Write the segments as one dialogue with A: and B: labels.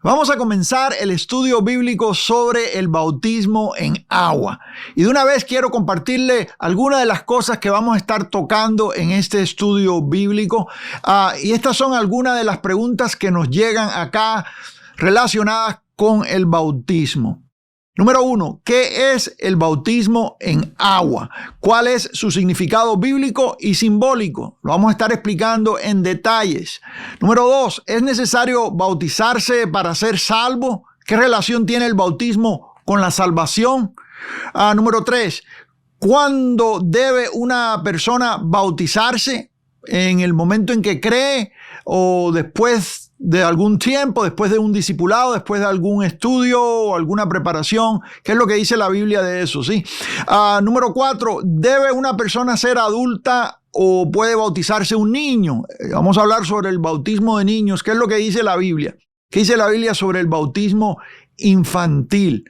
A: Vamos a comenzar el estudio bíblico sobre el bautismo en agua. Y de una vez quiero compartirle algunas de las cosas que vamos a estar tocando en este estudio bíblico. Y estas son algunas de las preguntas que nos llegan acá relacionadas con el bautismo. Número 1, ¿qué es el bautismo en agua? ¿Cuál es su significado bíblico y simbólico? Lo vamos a estar explicando en detalles. Número 2, ¿es necesario bautizarse para ser salvo? ¿Qué relación tiene el bautismo con la salvación? Número 3, ¿cuándo debe una persona bautizarse? ¿En el momento en que cree o después de algún tiempo, después de un discipulado, después de algún estudio o alguna preparación? ¿Qué es lo que dice la Biblia de eso? ¿Sí? Número 4, ¿debe una persona ser adulta o puede bautizarse un niño? Vamos a hablar sobre el bautismo de niños. ¿Qué es lo que dice la Biblia? ¿Qué dice la Biblia sobre el bautismo infantil?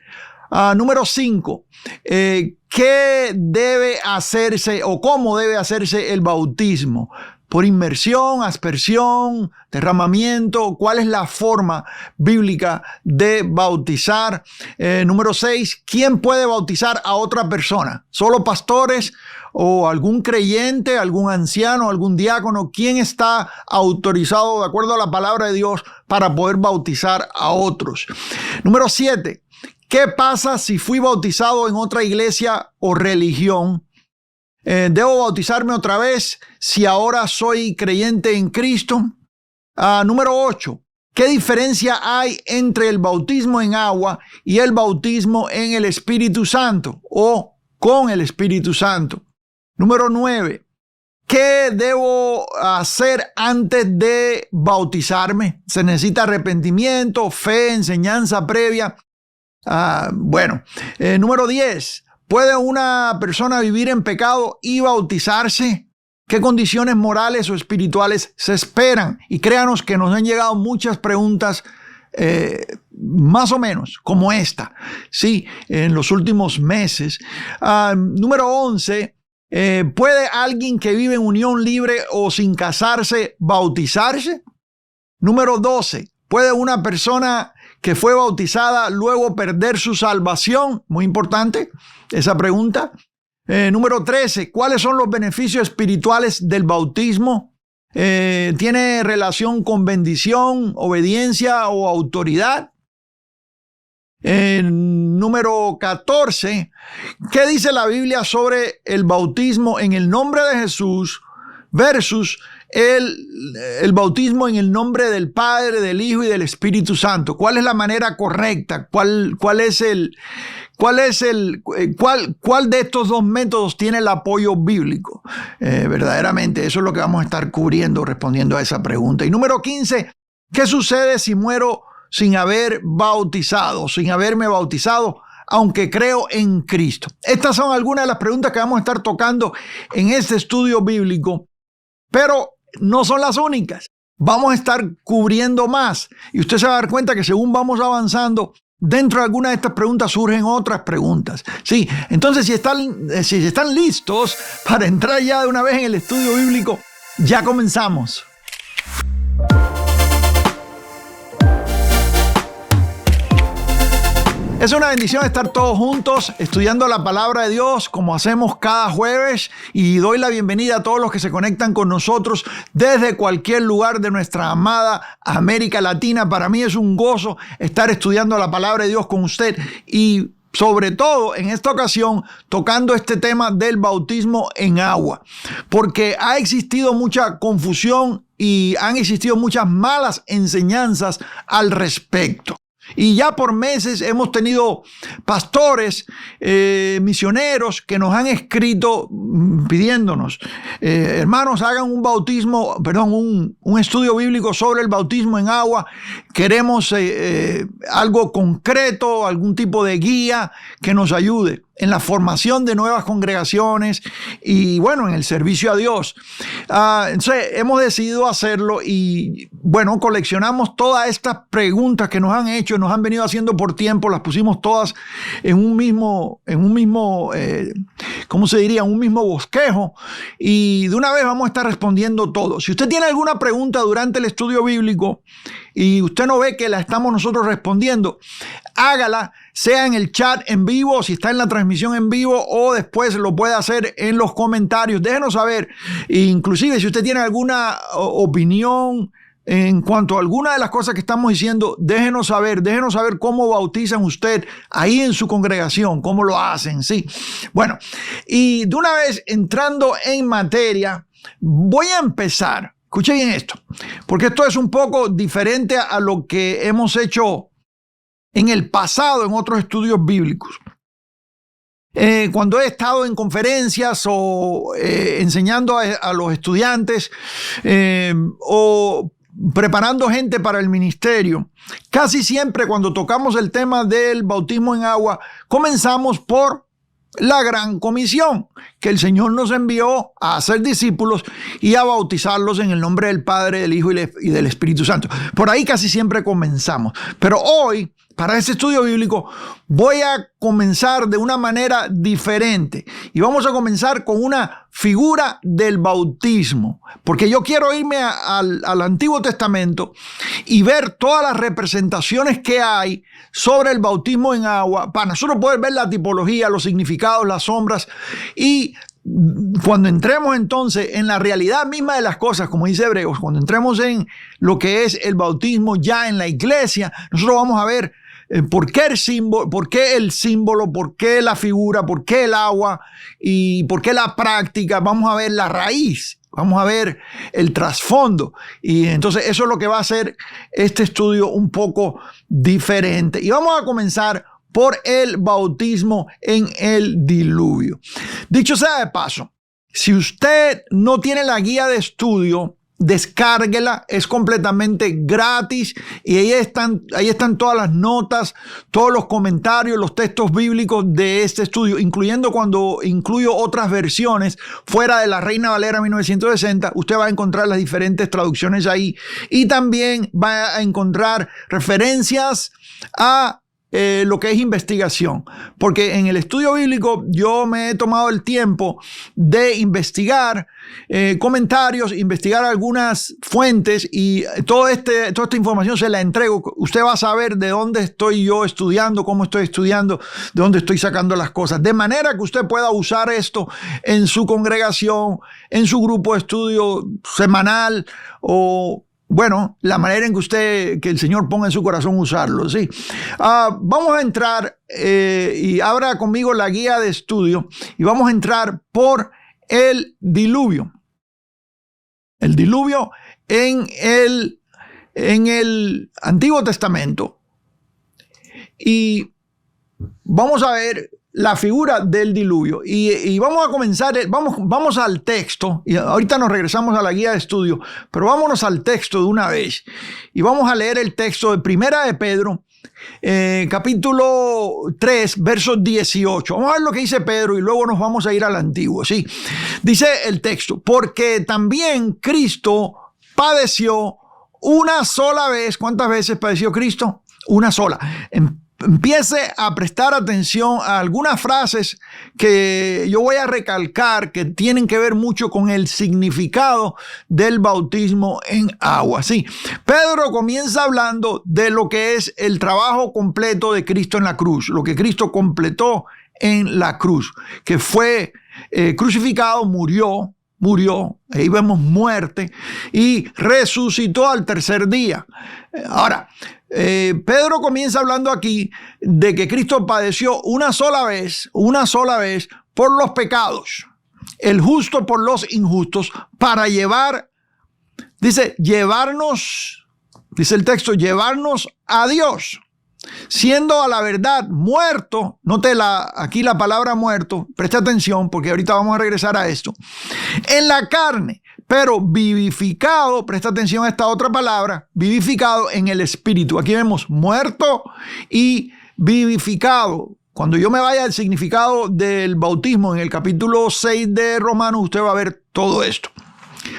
A: Número 5, ¿qué debe hacerse o cómo debe hacerse el bautismo? ¿Por inmersión, aspersión, derramamiento? ¿Cuál es la forma bíblica de bautizar? Número 6, ¿quién puede bautizar a otra persona? ¿Solo pastores o algún creyente, algún anciano, algún diácono? ¿Quién está autorizado de acuerdo a la palabra de Dios para poder bautizar a otros? Número 7, ¿qué pasa si fui bautizado en otra iglesia o religión? ¿Debo bautizarme otra vez si ahora soy creyente en Cristo? Número 8. ¿Qué diferencia hay entre el bautismo en agua y el bautismo en el Espíritu Santo o con el Espíritu Santo? Número 9. ¿Qué debo hacer antes de bautizarme? ¿Se necesita arrepentimiento, fe, enseñanza previa? Número 10. ¿Puede una persona vivir en pecado y bautizarse? ¿Qué condiciones morales o espirituales se esperan? Y créanos que nos han llegado muchas preguntas más o menos como esta, sí, en los últimos meses. Número 11. ¿Puede alguien que vive en unión libre o sin casarse bautizarse? Número 12. ¿Puede una persona que fue bautizada luego perder su salvación? Muy importante esa pregunta. Número 13. ¿Cuáles son los beneficios espirituales del bautismo? ¿Tiene relación con bendición, obediencia o autoridad? Número 14. ¿Qué dice la Biblia sobre el bautismo en el nombre de Jesús versus el bautismo en el nombre del Padre, del Hijo y del Espíritu Santo? ¿Cuál es la manera correcta? ¿Cuál de estos dos métodos tiene el apoyo bíblico? Verdaderamente, eso es lo que vamos a estar cubriendo, respondiendo a esa pregunta. Y número 15, ¿qué sucede si muero sin haberme bautizado, aunque creo en Cristo? Estas son algunas de las preguntas que vamos a estar tocando en este estudio bíblico, pero no son las únicas. Vamos a estar cubriendo más y usted se va a dar cuenta que según vamos avanzando, dentro de algunas de estas preguntas surgen otras preguntas. Sí, entonces si están listos para entrar ya de una vez en el estudio bíblico, ya comenzamos. Es una bendición estar todos juntos estudiando la palabra de Dios como hacemos cada jueves, y doy la bienvenida a todos los que se conectan con nosotros desde cualquier lugar de nuestra amada América Latina. Para mí es un gozo estar estudiando la palabra de Dios con usted y sobre todo en esta ocasión tocando este tema del bautismo en agua, porque ha existido mucha confusión y han existido muchas malas enseñanzas al respecto. Y ya por meses hemos tenido pastores, misioneros que nos han escrito pidiéndonos, hermanos, hagan un estudio bíblico sobre el bautismo en agua. Queremos algo concreto, algún tipo de guía que nos ayude. en la formación de nuevas congregaciones y bueno, en el servicio a Dios. Entonces hemos decidido hacerlo y bueno, coleccionamos todas estas preguntas que nos han hecho, nos han venido haciendo por tiempo, las pusimos todas en un mismo, ¿cómo se diría? Un mismo bosquejo, y de una vez vamos a estar respondiendo todo. Si usted tiene alguna pregunta durante el estudio bíblico y usted no ve que la estamos nosotros respondiendo, hágala, sea en el chat en vivo, si está en la transmisión en vivo, o después lo puede hacer en los comentarios. Déjenos saber, inclusive si usted tiene alguna opinión en cuanto a alguna de las cosas que estamos diciendo, déjenos saber cómo bautizan usted ahí en su congregación, cómo lo hacen, ¿sí? Bueno, y de una vez entrando en materia, voy a empezar. Escuche bien esto, porque esto es un poco diferente a lo que hemos hecho en el pasado en otros estudios bíblicos. Cuando he estado en conferencias o enseñando a los estudiantes o preparando gente para el ministerio, casi siempre cuando tocamos el tema del bautismo en agua, comenzamos por la gran comisión que el Señor nos envió a hacer discípulos y a bautizarlos en el nombre del Padre, del Hijo y del Espíritu Santo. Por ahí casi siempre comenzamos. Pero hoy, para este estudio bíblico, voy a comenzar de una manera diferente. Y vamos a comenzar con una figura del bautismo. Porque yo quiero irme al Antiguo Testamento y ver todas las representaciones que hay sobre el bautismo en agua, para nosotros poder ver la tipología, los significados, las sombras, y cuando entremos entonces en la realidad misma de las cosas, como dice Hebreos, cuando entremos en lo que es el bautismo ya en la iglesia, nosotros vamos a ver por qué el símbolo, por qué la figura, por qué el agua y por qué la práctica. Vamos a ver la raíz, vamos a ver el trasfondo, y entonces eso es lo que va a hacer este estudio un poco diferente. Y vamos a comenzar por el bautismo en el diluvio. Dicho sea de paso, si usted no tiene la guía de estudio, descárguela, es completamente gratis y ahí están todas las notas, todos los comentarios, los textos bíblicos de este estudio, incluyendo cuando incluyo otras versiones fuera de la Reina Valera 1960. Usted va a encontrar las diferentes traducciones ahí y también va a encontrar referencias a lo que es investigación, porque en el estudio bíblico yo me he tomado el tiempo de investigar comentarios, investigar algunas fuentes, y toda esta información se la entrego. Usted va a saber de dónde estoy yo estudiando, cómo estoy estudiando, de dónde estoy sacando las cosas, de manera que usted pueda usar esto en su congregación, en su grupo de estudio semanal, o bueno, la manera en que el Señor ponga en su corazón usarlo, ¿sí? Vamos a entrar y abra conmigo la guía de estudio y vamos a entrar por el diluvio. El diluvio en el Antiguo Testamento. Y vamos a ver la figura del diluvio y vamos a comenzar, vamos al texto, y ahorita nos regresamos a la guía de estudio, pero vámonos al texto de una vez y vamos a leer el texto de Primera de Pedro, capítulo 3, versos 18. Vamos a ver lo que dice Pedro y luego nos vamos a ir al Antiguo, ¿sí? Dice el texto: porque también Cristo padeció una sola vez. ¿Cuántas veces padeció Cristo? Una sola. Empiece a prestar atención a algunas frases que yo voy a recalcar que tienen que ver mucho con el significado del bautismo en agua. Sí, Pedro comienza hablando de lo que es el trabajo completo de Cristo en la cruz, lo que Cristo completó en la cruz, que fue crucificado, murió, ahí vemos muerte, y resucitó al tercer día. Ahora, Pedro comienza hablando aquí de que Cristo padeció una sola vez por los pecados, el justo por los injustos, para dice el texto, llevarnos a Dios, siendo a la verdad muerto. Note aquí la palabra muerto, preste atención porque ahorita vamos a regresar a esto, en la carne, pero vivificado, presta atención a esta otra palabra, vivificado en el espíritu. Aquí vemos muerto y vivificado, cuando yo me vaya al significado del bautismo en el capítulo 6 de Romanos, usted va a ver todo esto.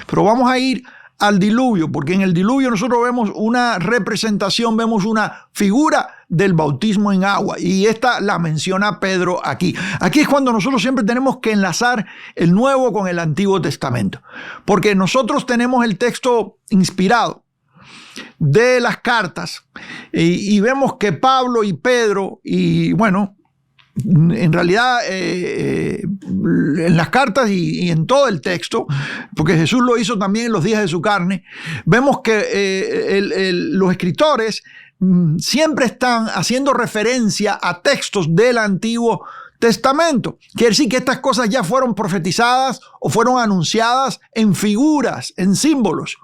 A: Pero vamos a ir al diluvio, porque en el diluvio nosotros vemos una representación, vemos una figura del bautismo en agua, y esta la menciona Pedro aquí. Aquí es cuando nosotros siempre tenemos que enlazar el Nuevo con el Antiguo Testamento, porque nosotros tenemos el texto inspirado de las cartas y vemos que Pablo y Pedro, y bueno, en realidad en las cartas y en todo el texto, porque Jesús lo hizo también en los días de su carne, vemos que los escritores siempre están haciendo referencia a textos del Antiguo Testamento. Quiere decir que estas cosas ya fueron profetizadas o fueron anunciadas en figuras, en símbolos.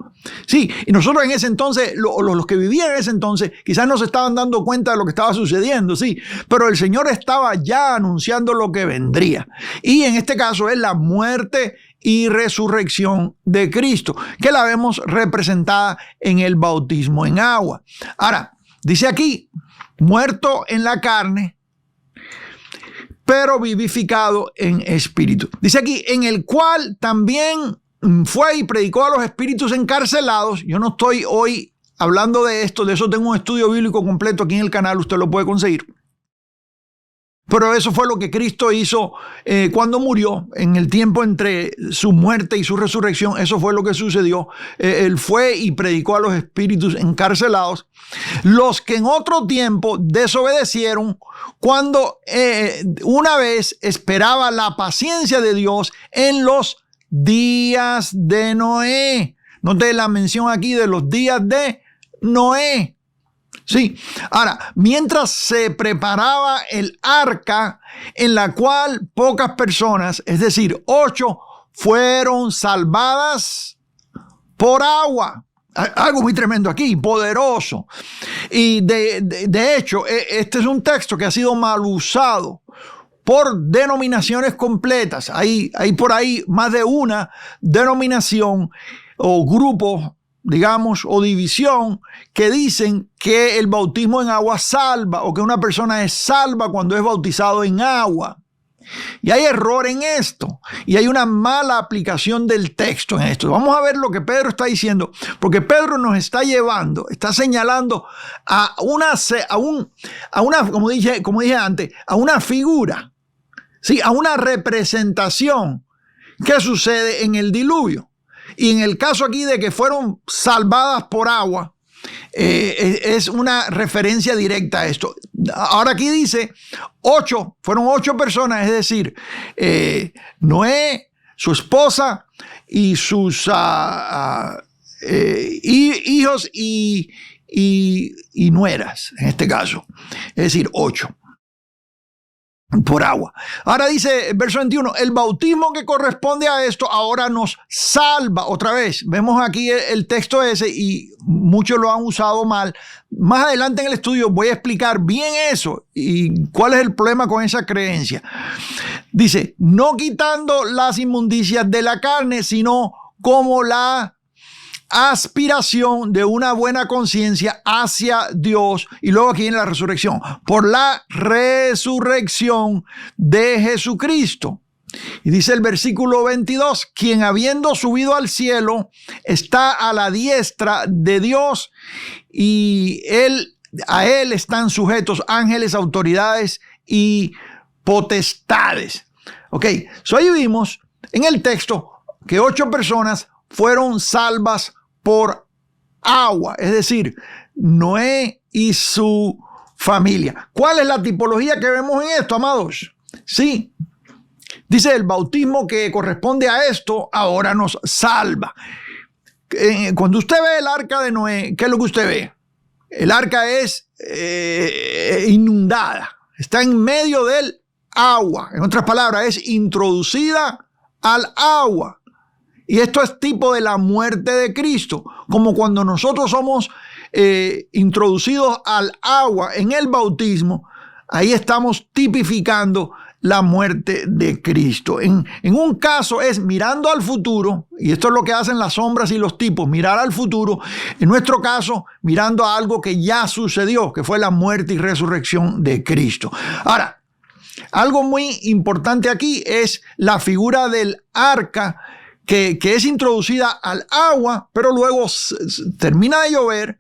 A: Sí, y nosotros en ese entonces, los que vivían en ese entonces, quizás no se estaban dando cuenta de lo que estaba sucediendo, sí, pero el Señor estaba ya anunciando lo que vendría. Y en este caso es la muerte y resurrección de Cristo, que la vemos representada en el bautismo en agua. Ahora, dice aquí, muerto en la carne, pero vivificado en espíritu. Dice aquí, en el cual también fue y predicó a los espíritus encarcelados. Yo no estoy hoy hablando de esto, de eso tengo un estudio bíblico completo aquí en el canal, usted lo puede conseguir. Pero eso fue lo que Cristo hizo cuando murió, en el tiempo entre su muerte y su resurrección. Eso fue lo que sucedió. Él fue y predicó a los espíritus encarcelados, los que en otro tiempo desobedecieron cuando una vez esperaba la paciencia de Dios en los días de Noé. Note la mención aquí de los días de Noé. Sí, ahora, mientras se preparaba el arca en la cual pocas personas, es decir, 8, fueron salvadas por agua. Algo muy tremendo aquí, poderoso. Y de hecho, este es un texto que ha sido mal usado por denominaciones completas. Hay por ahí más de una denominación o grupo, digamos, o división, que dicen que el bautismo en agua salva, o que una persona es salva cuando es bautizado en agua. Y hay error en esto, y hay una mala aplicación del texto en esto. Vamos a ver lo que Pedro está diciendo, porque Pedro nos está llevando, está señalando a una como dije antes, a una figura, ¿sí? A una representación que sucede en el diluvio. Y en el caso aquí de que fueron salvadas por agua, es una referencia directa a esto. Ahora aquí dice 8, fueron 8 personas, es decir, Noé, su esposa y sus hijos y nueras, en este caso, es decir, 8. Por agua. Ahora dice verso 21, el bautismo que corresponde a esto ahora nos salva. Otra vez, vemos aquí el texto ese y muchos lo han usado mal. Más adelante en el estudio voy a explicar bien eso y cuál es el problema con esa creencia. Dice, no quitando las inmundicias de la carne, sino como la aspiración de una buena conciencia hacia Dios, y luego aquí en la resurrección, por la resurrección de Jesucristo. Y dice el versículo 22, quien habiendo subido al cielo está a la diestra de Dios, y a él están sujetos ángeles, autoridades y potestades. Ok, ahí vimos en el texto que 8 personas fueron salvas por agua, es decir, Noé y su familia. ¿Cuál es la tipología que vemos en esto, amados? Sí, dice el bautismo que corresponde a esto ahora nos salva. Cuando usted ve el arca de Noé, ¿qué es lo que usted ve? El arca es inundada, está en medio del agua, en otras palabras, es introducida al agua. Y esto es tipo de la muerte de Cristo, como cuando nosotros somos introducidos al agua en el bautismo, ahí estamos tipificando la muerte de Cristo. En un caso es mirando al futuro, y esto es lo que hacen las sombras y los tipos, mirar al futuro. En nuestro caso, mirando a algo que ya sucedió, que fue la muerte y resurrección de Cristo. Ahora, algo muy importante aquí es la figura del arca que es introducida al agua, pero luego termina de llover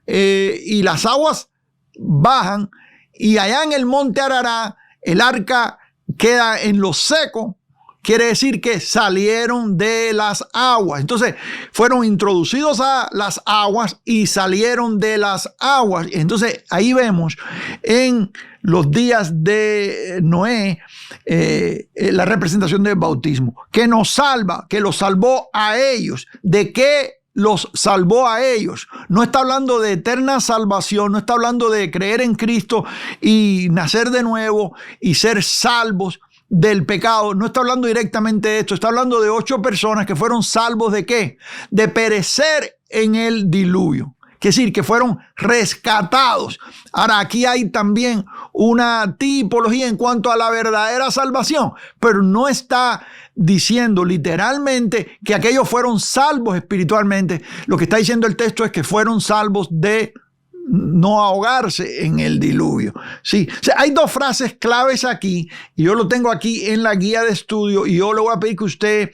A: y las aguas bajan y allá en el monte Arará el arca queda en lo seco. Quiere decir que salieron de las aguas. Entonces, fueron introducidos a las aguas y salieron de las aguas. Entonces, ahí vemos en los días de Noé la representación del bautismo, que nos salva, que los salvó a ellos. ¿De qué los salvó a ellos? No está hablando de eterna salvación, no está hablando de creer en Cristo y nacer de nuevo y ser salvos del pecado. No está hablando directamente de esto, está hablando de 8 personas que fueron salvos ¿de qué? De perecer en el diluvio. Es decir, que fueron rescatados. Ahora, aquí hay también una tipología en cuanto a la verdadera salvación, pero no está diciendo literalmente que aquellos fueron salvos espiritualmente. Lo que está diciendo el texto es que fueron salvos de no ahogarse en el diluvio. Sí, o sea, hay 2 frases claves aquí, y yo lo tengo aquí en la guía de estudio, y yo le voy a pedir que usted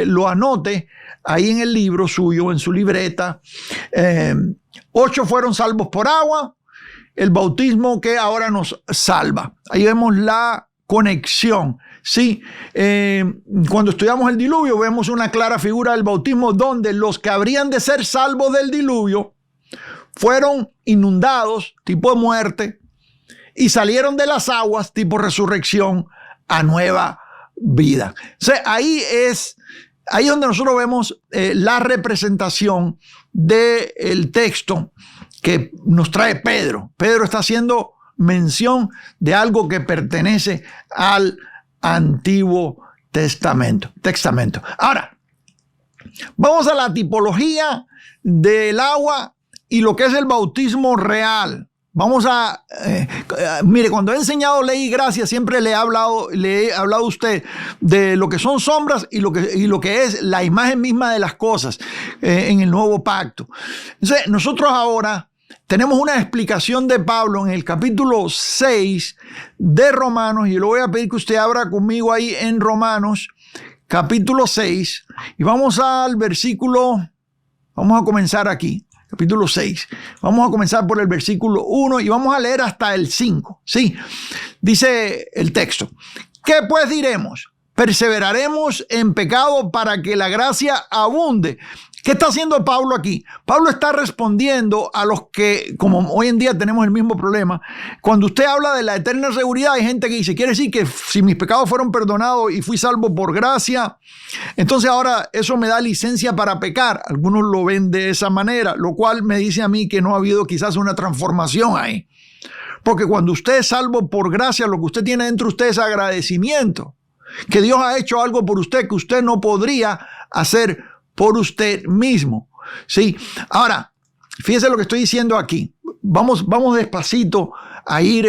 A: lo anote ahí en el libro suyo, en su libreta. 8 fueron salvos por agua, el bautismo que ahora nos salva. Ahí vemos la conexión. Sí, cuando estudiamos el diluvio vemos una clara figura del bautismo donde los que habrían de ser salvos del diluvio fueron inundados, tipo de muerte, y salieron de las aguas, tipo resurrección, a nueva vida. O sea, ahí es donde nosotros vemos la representación del texto que nos trae Pedro. Pedro está haciendo mención de algo que pertenece al Antiguo Testamento. Ahora, vamos a la tipología del agua y lo que es el bautismo real. Vamos a, mire, cuando he enseñado ley y gracia, siempre le he hablado a usted de lo que son sombras y lo que es la imagen misma de las cosas en el nuevo pacto. Entonces, nosotros ahora tenemos una explicación de Pablo en el capítulo 6 de Romanos, y le voy a pedir que usted abra conmigo ahí en Romanos, capítulo 6, y vamos al versículo, vamos a comenzar aquí. Capítulo 6. Vamos a comenzar por el versículo 1 y vamos a leer hasta el 5. Sí, dice el texto. ¿Qué pues diremos? ¿Perseveraremos en pecado para que la gracia abunde? ¿Qué está haciendo Pablo aquí? Pablo está respondiendo a los que, como hoy en día tenemos el mismo problema, cuando usted habla de la eterna seguridad, hay gente que dice, quiere decir que si mis pecados fueron perdonados y fui salvo por gracia, entonces ahora eso me da licencia para pecar. Algunos lo ven de esa manera, lo cual me dice a mí que no ha habido quizás una transformación ahí. Porque cuando usted es salvo por gracia, lo que usted tiene dentro de usted es agradecimiento. Que Dios ha hecho algo por usted que usted no podría hacer por usted mismo. Sí. Ahora, fíjese lo que estoy diciendo aquí. Vamos despacito a ir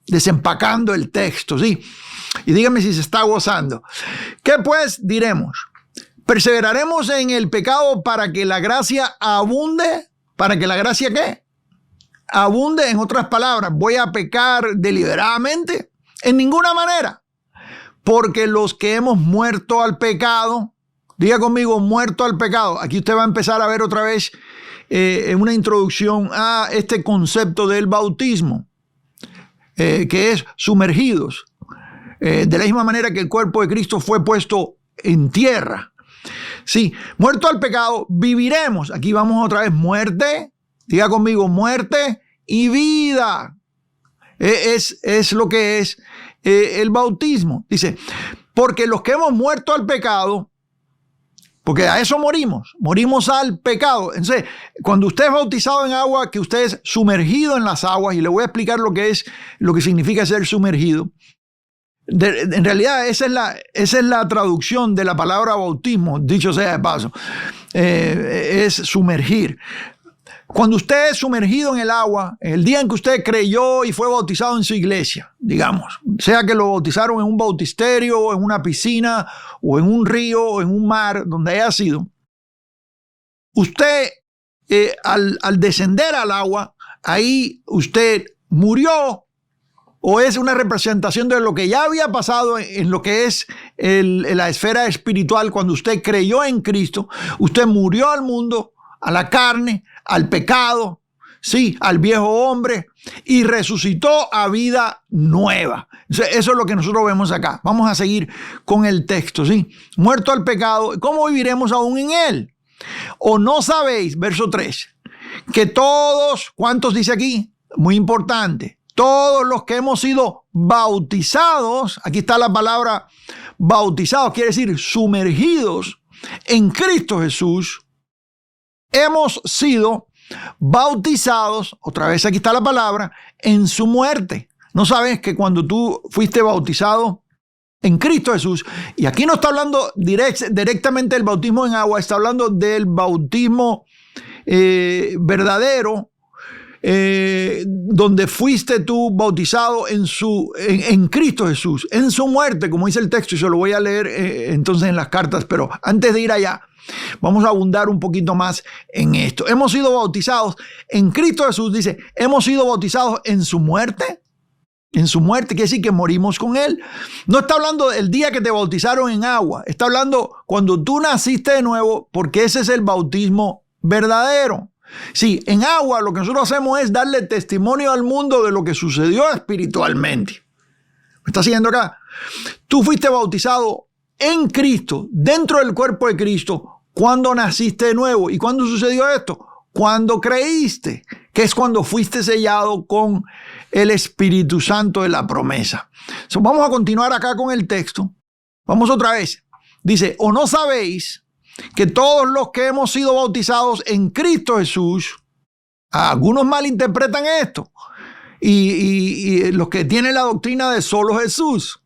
A: desempacando el texto, ¿sí? Y dígame si se está gozando. ¿Qué pues diremos? ¿Perseveraremos en el pecado para que la gracia abunde? ¿Para que la gracia qué? Abunde. En otras palabras, ¿voy a pecar deliberadamente? En ninguna manera. Porque los que hemos muerto al pecado, diga conmigo, muerto al pecado. Aquí usted va a empezar a ver otra vez en una introducción a este concepto del bautismo, que es sumergidos. De la misma manera que el cuerpo de Cristo fue puesto en tierra. Sí, muerto al pecado, viviremos. Aquí vamos otra vez, muerte, diga conmigo, muerte y vida. Es lo que es el bautismo. Dice, porque los que hemos muerto al pecado, porque a eso morimos al pecado. Entonces, cuando usted es bautizado en agua, que usted es sumergido en las aguas, y le voy a explicar lo que significa ser sumergido. En realidad, esa es la traducción de la palabra bautismo, dicho sea de paso. Es sumergir. Cuando usted es sumergido en el agua, el día en que usted creyó y fue bautizado en su iglesia, digamos, sea que lo bautizaron en un bautisterio, o en una piscina, o en un río, o en un mar, donde haya sido, usted al descender al agua, ahí usted murió o es una representación de lo que ya había pasado en lo que es la esfera espiritual. Cuando usted creyó en Cristo, usted murió al mundo, a la carne, al pecado, sí, al viejo hombre, y resucitó a vida nueva. Eso es lo que nosotros vemos acá. Vamos a seguir con el texto, ¿sí? Muerto al pecado, ¿cómo viviremos aún en él? ¿O no sabéis, verso 3, que todos, ¿cuántos dice aquí? Muy importante. Todos los que hemos sido bautizados, aquí está la palabra bautizados, quiere decir sumergidos en Cristo Jesús, hemos sido bautizados, otra vez aquí está la palabra, en su muerte. ¿No sabes que cuando tú fuiste bautizado en Cristo Jesús, y aquí no está hablando directamente del bautismo en agua, está hablando del bautismo verdadero, donde fuiste tú bautizado en Cristo Jesús, en su muerte, como dice el texto, y se lo voy a leer entonces en las cartas, pero antes de ir allá, vamos a abundar un poquito más en esto. Hemos sido bautizados en Cristo Jesús, dice, hemos sido bautizados en su muerte. En su muerte quiere decir que morimos con él. No está hablando del día que te bautizaron en agua, está hablando cuando tú naciste de nuevo, porque ese es el bautismo verdadero. Sí, en agua lo que nosotros hacemos es darle testimonio al mundo de lo que sucedió espiritualmente. ¿Me está siguiendo acá? Tú fuiste bautizado en Cristo, dentro del cuerpo de Cristo, cuando naciste de nuevo. ¿Y cuándo sucedió esto? Cuando creíste, que es cuando fuiste sellado con el Espíritu Santo de la promesa. Vamos a continuar acá con el texto. Vamos otra vez. Dice, ¿o no sabéis que todos los que hemos sido bautizados en Cristo Jesús, algunos malinterpretan esto, y los que tienen la doctrina de solo Jesús,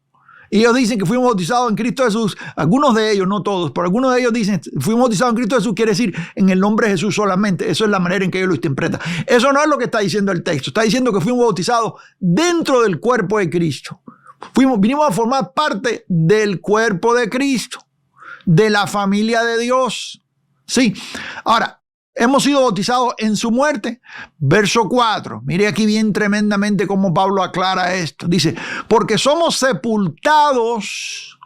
A: y ellos dicen que fuimos bautizados en Cristo Jesús, algunos de ellos, no todos, pero algunos de ellos dicen fuimos bautizados en Cristo Jesús, quiere decir en el nombre de Jesús solamente. Eso es la manera en que ellos lo interpretan. Eso no es lo que está diciendo el texto. Está diciendo que fuimos bautizados dentro del cuerpo de Cristo. Vinimos a formar parte del cuerpo de Cristo, de la familia de Dios. Sí. Ahora, hemos sido bautizados en su muerte. Verso 4. Mire aquí bien tremendamente cómo Pablo aclara esto. Dice, porque somos sepultados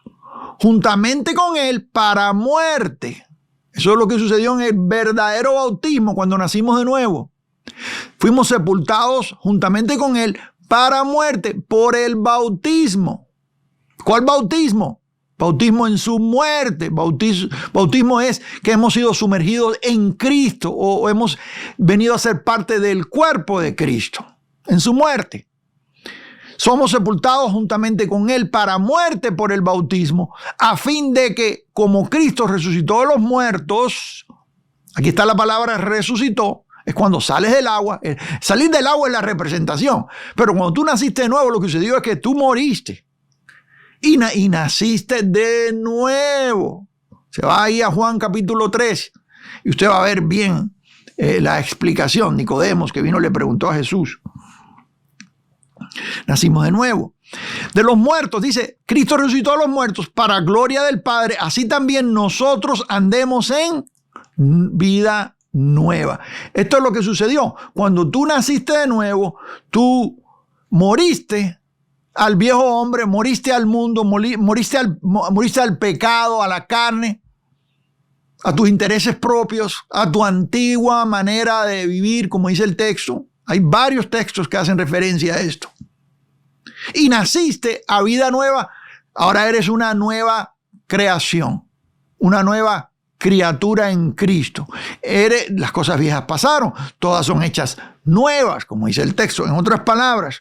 A: juntamente con él para muerte. Eso es lo que sucedió en el verdadero bautismo cuando nacimos de nuevo. Fuimos sepultados juntamente con él para muerte por el bautismo. ¿Cuál bautismo? Bautismo en su muerte. Bautismo es que hemos sido sumergidos en Cristo o hemos venido a ser parte del cuerpo de Cristo en su muerte. Somos sepultados juntamente con él para muerte por el bautismo, a fin de que como Cristo resucitó de los muertos, aquí está la palabra resucitó, es cuando sales del agua. Salir del agua es la representación, pero cuando tú naciste de nuevo, lo que sucedió es que tú moriste. Y naciste de nuevo. Se va ahí a Juan capítulo 3 y usted va a ver bien la explicación. Nicodemos, que vino, le preguntó a Jesús. Nacimos de nuevo. De los muertos, dice, Cristo resucitó a los muertos para gloria del Padre. Así también nosotros andemos en vida nueva. Esto es lo que sucedió. Cuando tú naciste de nuevo, tú moriste al viejo hombre, moriste al mundo, moriste al pecado, a la carne, a tus intereses propios, a tu antigua manera de vivir, como dice el texto. Hay varios textos que hacen referencia a esto. Y naciste a vida nueva. Ahora eres una nueva creación, una nueva criatura en Cristo. Las cosas viejas pasaron, todas son hechas nuevas, como dice el texto. En otras palabras,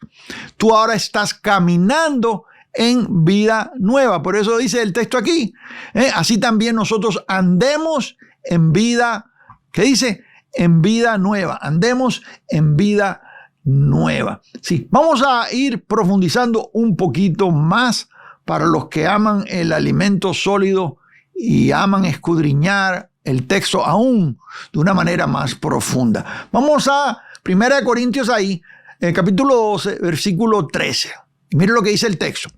A: tú ahora estás caminando en vida nueva. Por eso dice el texto aquí, así también nosotros andemos en vida, ¿qué dice? En vida nueva. Andemos en vida nueva. Sí, vamos a ir profundizando un poquito más para los que aman el alimento sólido y aman escudriñar el texto aún de una manera más profunda. Vamos a 1 Corintios ahí, capítulo 12, versículo 13. Y mire lo que dice el texto.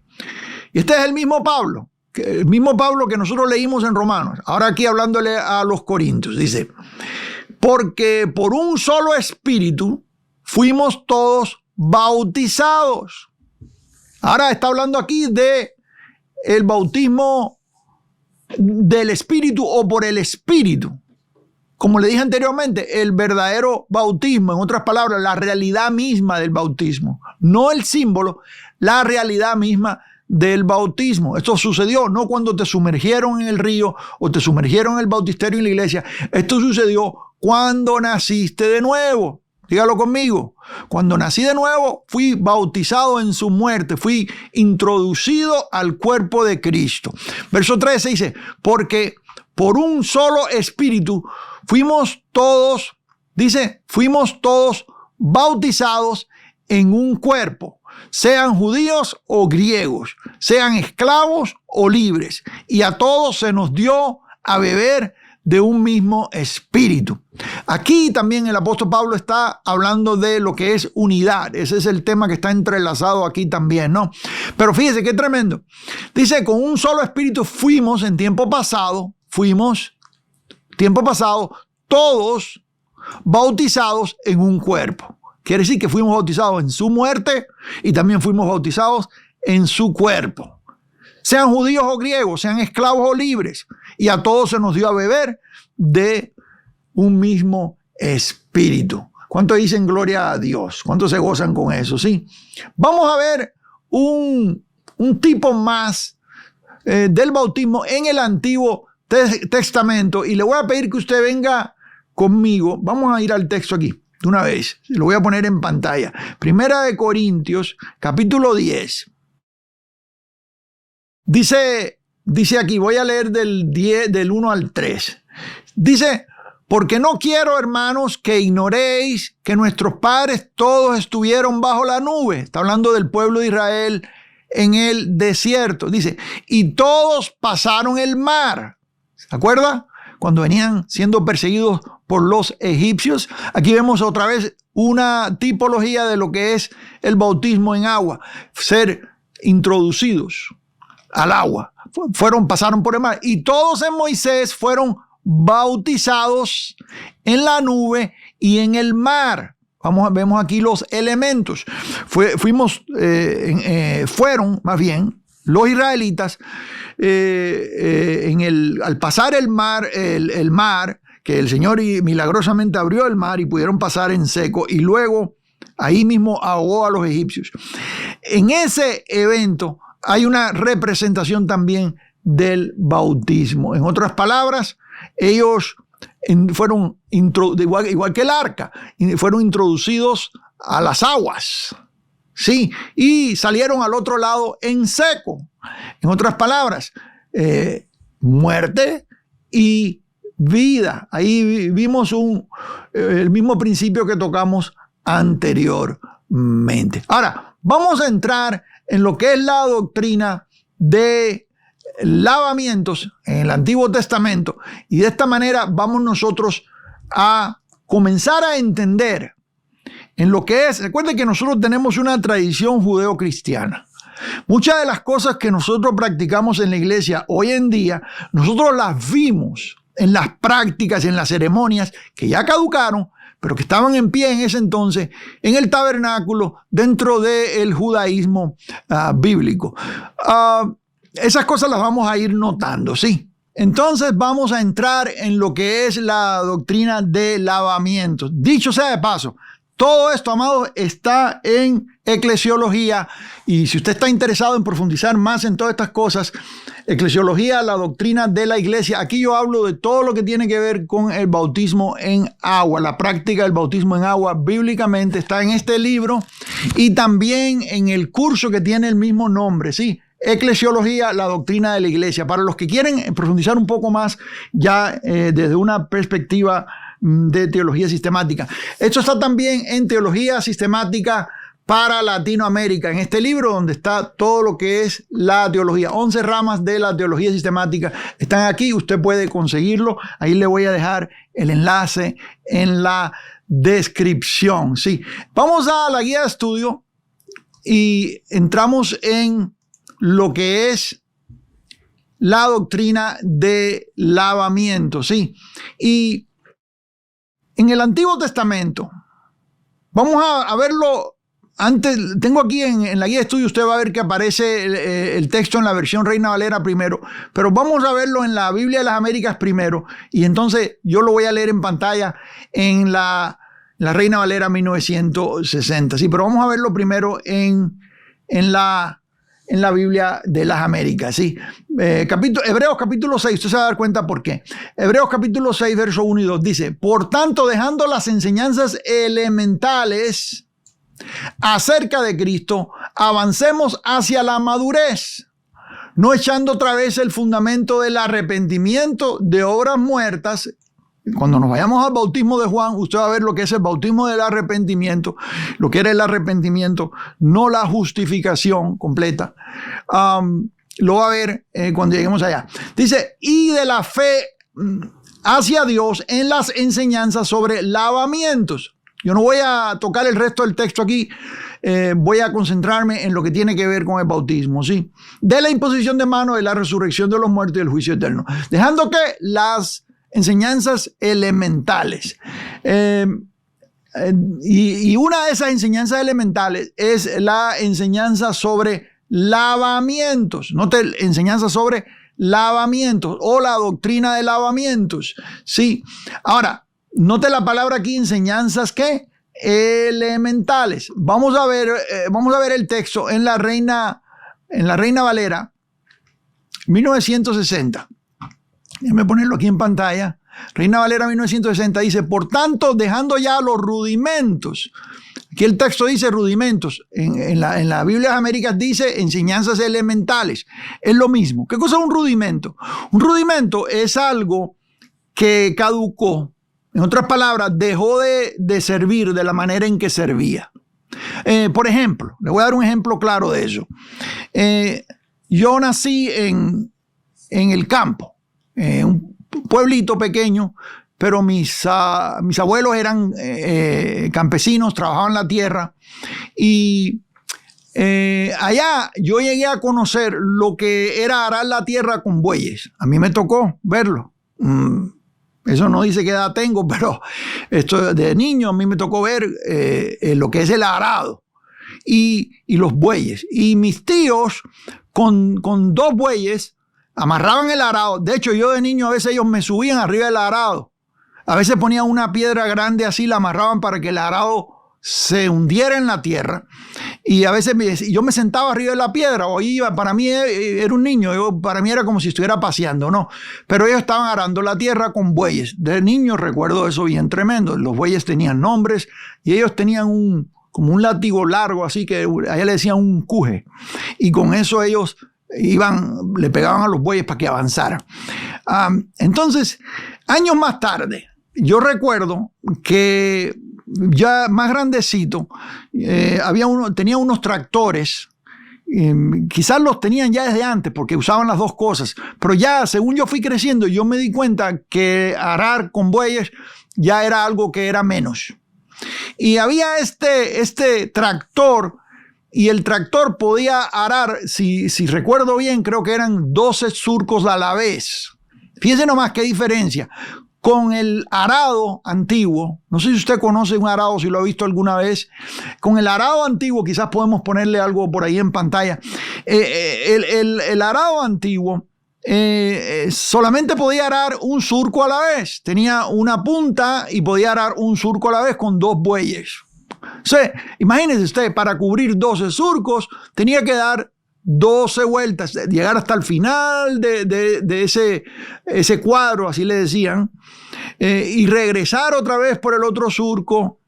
A: Y este es el mismo Pablo que nosotros leímos en Romanos. Ahora aquí hablándole a los Corintios. Dice, porque por un solo espíritu fuimos todos bautizados. Ahora está hablando aquí de el bautismo del Espíritu o por el Espíritu. Como le dije anteriormente, el verdadero bautismo, en otras palabras, la realidad misma del bautismo, no el símbolo, la realidad misma del bautismo. Esto sucedió no cuando te sumergieron en el río o te sumergieron en el bautisterio en la iglesia. Esto sucedió cuando naciste de nuevo. Dígalo conmigo. Cuando nací de nuevo, fui bautizado en su muerte, fui introducido al cuerpo de Cristo. Verso 13 dice, porque por un solo espíritu fuimos todos bautizados en un cuerpo, sean judíos o griegos, sean esclavos o libres, y a todos se nos dio a beber de un mismo espíritu. Aquí también el apóstol Pablo está hablando de lo que es unidad. Ese es el tema que está entrelazado aquí también, ¿no? Pero fíjese qué tremendo. Dice, con un solo espíritu fuimos en tiempo pasado, todos bautizados en un cuerpo. Quiere decir que fuimos bautizados en su muerte y también fuimos bautizados en su cuerpo. Sean judíos o griegos, sean esclavos o libres, y a todos se nos dio a beber de un mismo espíritu. ¿Cuántos dicen gloria a Dios? ¿Cuántos se gozan con eso? Sí. Vamos a ver un tipo más del bautismo en el Antiguo Testamento, y le voy a pedir que usted venga conmigo. Vamos a ir al texto aquí de una vez. Lo voy a poner en pantalla. Primera de Corintios, capítulo 10. Dice aquí, voy a leer del 1 al 3. Dice, porque no quiero, hermanos, que ignoréis que nuestros padres todos estuvieron bajo la nube. Está hablando del pueblo de Israel en el desierto. Dice, y todos pasaron el mar. ¿Se acuerda? Cuando venían siendo perseguidos por los egipcios. Aquí vemos otra vez una tipología de lo que es el bautismo en agua. Ser introducidos al agua. Pasaron por el mar. Y todos en Moisés fueron bautizados en la nube y en el mar. Vemos aquí los elementos. Fueron más bien los israelitas al pasar el mar, que el Señor milagrosamente abrió el mar y pudieron pasar en seco, y luego ahí mismo ahogó a los egipcios. En ese evento hay una representación también del bautismo. En otras palabras, ellos fueron, igual que el arca, fueron introducidos a las aguas, ¿sí? Y salieron al otro lado en seco. En otras palabras, muerte y vida. Ahí vimos el mismo principio que tocamos anteriormente. Ahora, vamos a entrar en lo que es la doctrina de lavamientos en el Antiguo Testamento, y de esta manera vamos nosotros a comenzar a entender en lo que es. Recuerden que nosotros tenemos una tradición judeocristiana. Muchas de las cosas que nosotros practicamos en la iglesia hoy en día, nosotros las vimos en las prácticas, en las ceremonias que ya caducaron, pero que estaban en pie en ese entonces, en el tabernáculo, dentro del judaísmo bíblico. Esas cosas las vamos a ir notando, ¿sí? Entonces vamos a entrar en lo que es la doctrina de lavamientos. Dicho sea de paso, todo esto, amados, está en Eclesiología, y si usted está interesado en profundizar más en todas estas cosas, Eclesiología, la doctrina de la iglesia, aquí yo hablo de todo lo que tiene que ver con el bautismo en agua, la práctica del bautismo en agua bíblicamente está en este libro y también en el curso que tiene el mismo nombre, ¿sí? Eclesiología, la doctrina de la iglesia. Para los que quieren profundizar un poco más ya desde una perspectiva de teología sistemática. Esto está también en Teología Sistemática para Latinoamérica, en este libro donde está todo lo que es la teología. 11 ramas de la teología sistemática están aquí, usted puede conseguirlo. Ahí le voy a dejar el enlace en la descripción. Sí. Vamos a la guía de estudio y entramos en lo que es la doctrina de lavamiento, ¿sí? Y en el Antiguo Testamento, vamos a verlo antes, tengo aquí en la guía de estudio, usted va a ver que aparece el texto en la versión Reina Valera primero, pero vamos a verlo en la Biblia de las Américas primero, y entonces yo lo voy a leer en pantalla en la Reina Valera 1960. Sí, pero vamos a verlo primero en la Biblia de las Américas. ¿Sí? Hebreos capítulo 6, usted se va a dar cuenta por qué. Hebreos capítulo 6, verso 1 y 2 dice: por tanto, dejando las enseñanzas elementales acerca de Cristo, avancemos hacia la madurez, no echando otra vez el fundamento del arrepentimiento de obras muertas. Cuando nos vayamos al bautismo de Juan, usted va a ver lo que es el bautismo del arrepentimiento, lo que era el arrepentimiento, no la justificación completa. Lo va a ver cuando lleguemos allá. Dice, y de la fe hacia Dios en las enseñanzas sobre lavamientos. Yo no voy a tocar el resto del texto aquí, voy a concentrarme en lo que tiene que ver con el bautismo, ¿sí? De la imposición de manos, de la resurrección de los muertos y del juicio eterno. Dejando que las enseñanzas elementales. Y una de esas enseñanzas elementales es la enseñanza sobre lavamientos. Note, enseñanza sobre lavamientos o la doctrina de lavamientos. Sí. Ahora, note la palabra aquí, enseñanzas ¿qué? Elementales. Vamos a ver el texto en la Reina Valera 1960. Déjame ponerlo aquí en pantalla. Reina Valera 1960 dice: por tanto, dejando ya los rudimentos. Aquí el texto dice rudimentos. En la Biblia de las Américas dice enseñanzas elementales. Es lo mismo. ¿Qué cosa es un rudimento? Un rudimento es algo que caducó. En otras palabras, dejó de servir de la manera en que servía. Por ejemplo, le voy a dar un ejemplo claro de eso. Yo nací en el campo. Un pueblito pequeño, pero mis abuelos eran campesinos, trabajaban la tierra, y allá yo llegué a conocer lo que era arar la tierra con bueyes. A mí me tocó verlo. Eso no dice qué edad tengo, pero esto de niño a mí me tocó ver lo que es el arado y los bueyes. Y mis tíos con 2 bueyes amarraban el arado. De hecho, yo de niño a veces ellos me subían arriba del arado. A veces ponían una piedra grande así, la amarraban para que el arado se hundiera en la tierra. Y a veces yo me sentaba arriba de la piedra o iba. Para mí era un niño, para mí era como si estuviera paseando, ¿no? Pero ellos estaban arando la tierra con bueyes. De niño recuerdo eso bien tremendo. Los bueyes tenían nombres y ellos tenían como un látigo largo, así que allá le decían un cuje. Y con eso ellos le pegaban a los bueyes para que avanzaran. Entonces, años más tarde, yo recuerdo que ya más grandecito, tenía unos tractores, quizás los tenían ya desde antes porque usaban las dos cosas, pero ya según yo fui creciendo, yo me di cuenta que arar con bueyes ya era algo que era menos. Y había este tractor. Y el tractor podía arar, si recuerdo bien, creo que eran 12 surcos a la vez. Fíjense nomás qué diferencia. Con el arado antiguo, no sé si usted conoce un arado, si lo ha visto alguna vez. Con el arado antiguo, quizás podemos ponerle algo por ahí en pantalla. El arado antiguo solamente podía arar un surco a la vez. Tenía una punta y podía arar un surco a la vez con 2 bueyes. O sea, imagínese usted, para cubrir 12 surcos tenía que dar 12 vueltas, llegar hasta el final de ese cuadro, así le decían, y regresar otra vez por el otro surco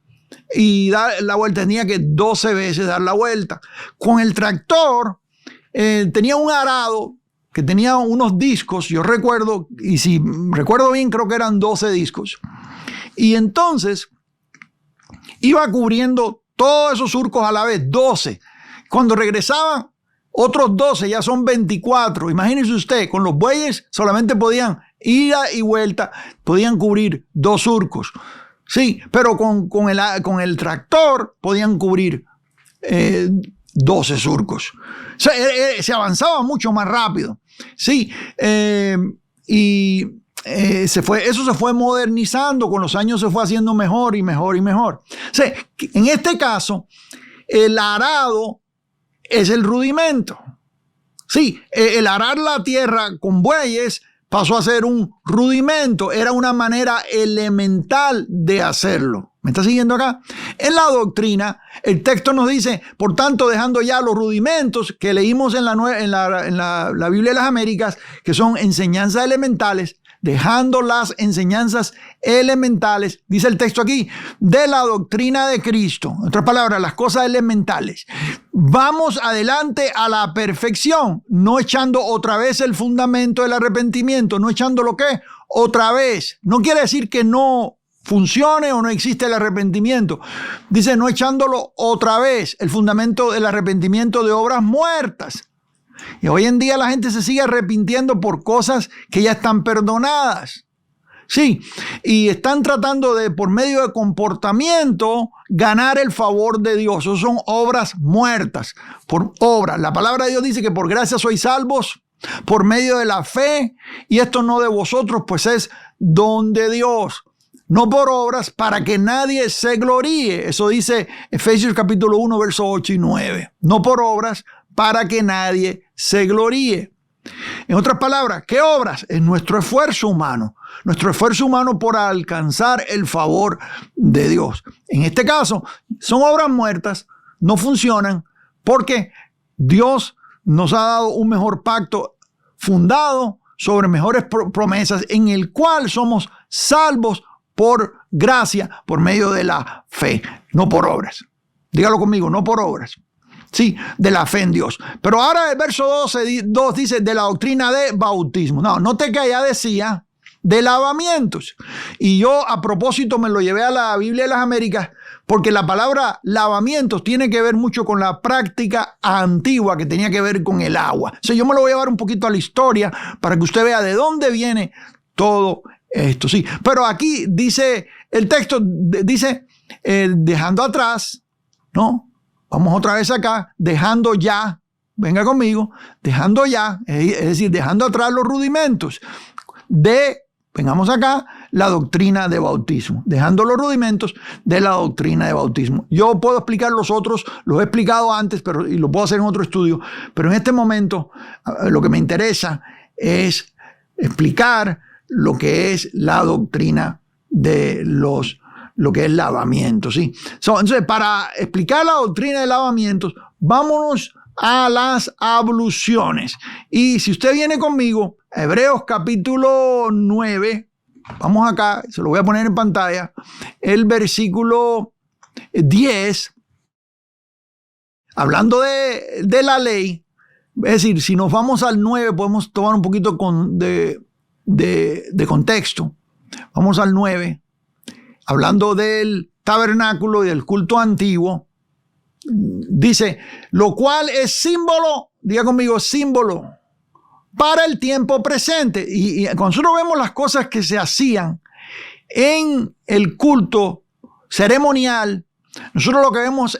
A: y dar la vuelta. Tenía que 12 veces dar la vuelta. Con el tractor tenía un arado que tenía unos discos, yo recuerdo, y si recuerdo bien, creo que eran 12 discos. Y entonces iba cubriendo todos esos surcos a la vez, 12. Cuando regresaban, otros 12, ya son 24. Imagínese usted, con los bueyes solamente podían ida y vuelta, podían cubrir 2 surcos. Sí, pero con el tractor podían cubrir 12 surcos. O sea, se avanzaba mucho más rápido. Sí, eso se fue modernizando, con los años se fue haciendo mejor y mejor y mejor. O sea, en este caso, el arado es el rudimento. Sí, el arar la tierra con bueyes pasó a ser un rudimento, era una manera elemental de hacerlo. ¿Me está siguiendo acá? En la doctrina, el texto nos dice, por tanto, dejando ya los rudimentos que leímos en la Biblia de las Américas, que son enseñanzas elementales, dejando las enseñanzas elementales, dice el texto aquí, de la doctrina de Cristo. En otras palabras, las cosas elementales. Vamos adelante a la perfección, no echando otra vez el fundamento del arrepentimiento, no echando lo que otra vez. No quiere decir que no funcione o no existe el arrepentimiento. Dice, no echándolo otra vez, el fundamento del arrepentimiento de obras muertas. Y hoy en día la gente se sigue arrepintiendo por cosas que ya están perdonadas. Sí, y están tratando de, por medio de comportamiento, ganar el favor de Dios. Eso son obras muertas, por obras. La palabra de Dios dice que por gracia sois salvos por medio de la fe, y esto no de vosotros, pues es don de Dios. No por obras, para que nadie se gloríe. Eso dice Efesios capítulo 1, versos 8 y 9. No por obras, para que nadie se gloríe. En otras palabras, ¿qué obras? Es nuestro esfuerzo humano. Nuestro esfuerzo humano por alcanzar el favor de Dios. En este caso, son obras muertas, no funcionan, porque Dios nos ha dado un mejor pacto fundado sobre mejores promesas, en el cual somos salvos por gracia, por medio de la fe, no por obras. Dígalo conmigo, no por obras. Sí, de la fe en Dios. Pero ahora el verso 2 dice de la doctrina de bautismo. No, note que allá decía de lavamientos. Y yo a propósito me lo llevé a la Biblia de las Américas, porque la palabra lavamientos tiene que ver mucho con la práctica antigua que tenía que ver con el agua. O sea, yo me lo voy a llevar un poquito a la historia para que usted vea de dónde viene todo esto. Sí, pero aquí dice, el texto dice, dejando atrás, ¿no? Vamos otra vez acá, dejando ya, venga conmigo, dejando ya, es decir, dejando atrás los rudimentos vengamos acá, la doctrina de bautismo, dejando los rudimentos de la doctrina de bautismo. Yo puedo explicar los otros, los he explicado antes, y lo puedo hacer en otro estudio, pero en este momento lo que me interesa es explicar lo que es la doctrina de lo que es lavamiento, ¿sí? Entonces, para explicar la doctrina de lavamientos, vámonos a las abluciones. Y si usted viene conmigo, Hebreos capítulo 9, vamos acá, se lo voy a poner en pantalla, el versículo 10, hablando de la ley, es decir, si nos vamos al 9, podemos tomar un poquito de contexto. Vamos al 9. Hablando del tabernáculo y del culto antiguo, dice, lo cual es símbolo, diga conmigo, símbolo para el tiempo presente. Y cuando nosotros vemos las cosas que se hacían en el culto ceremonial, nosotros lo que vemos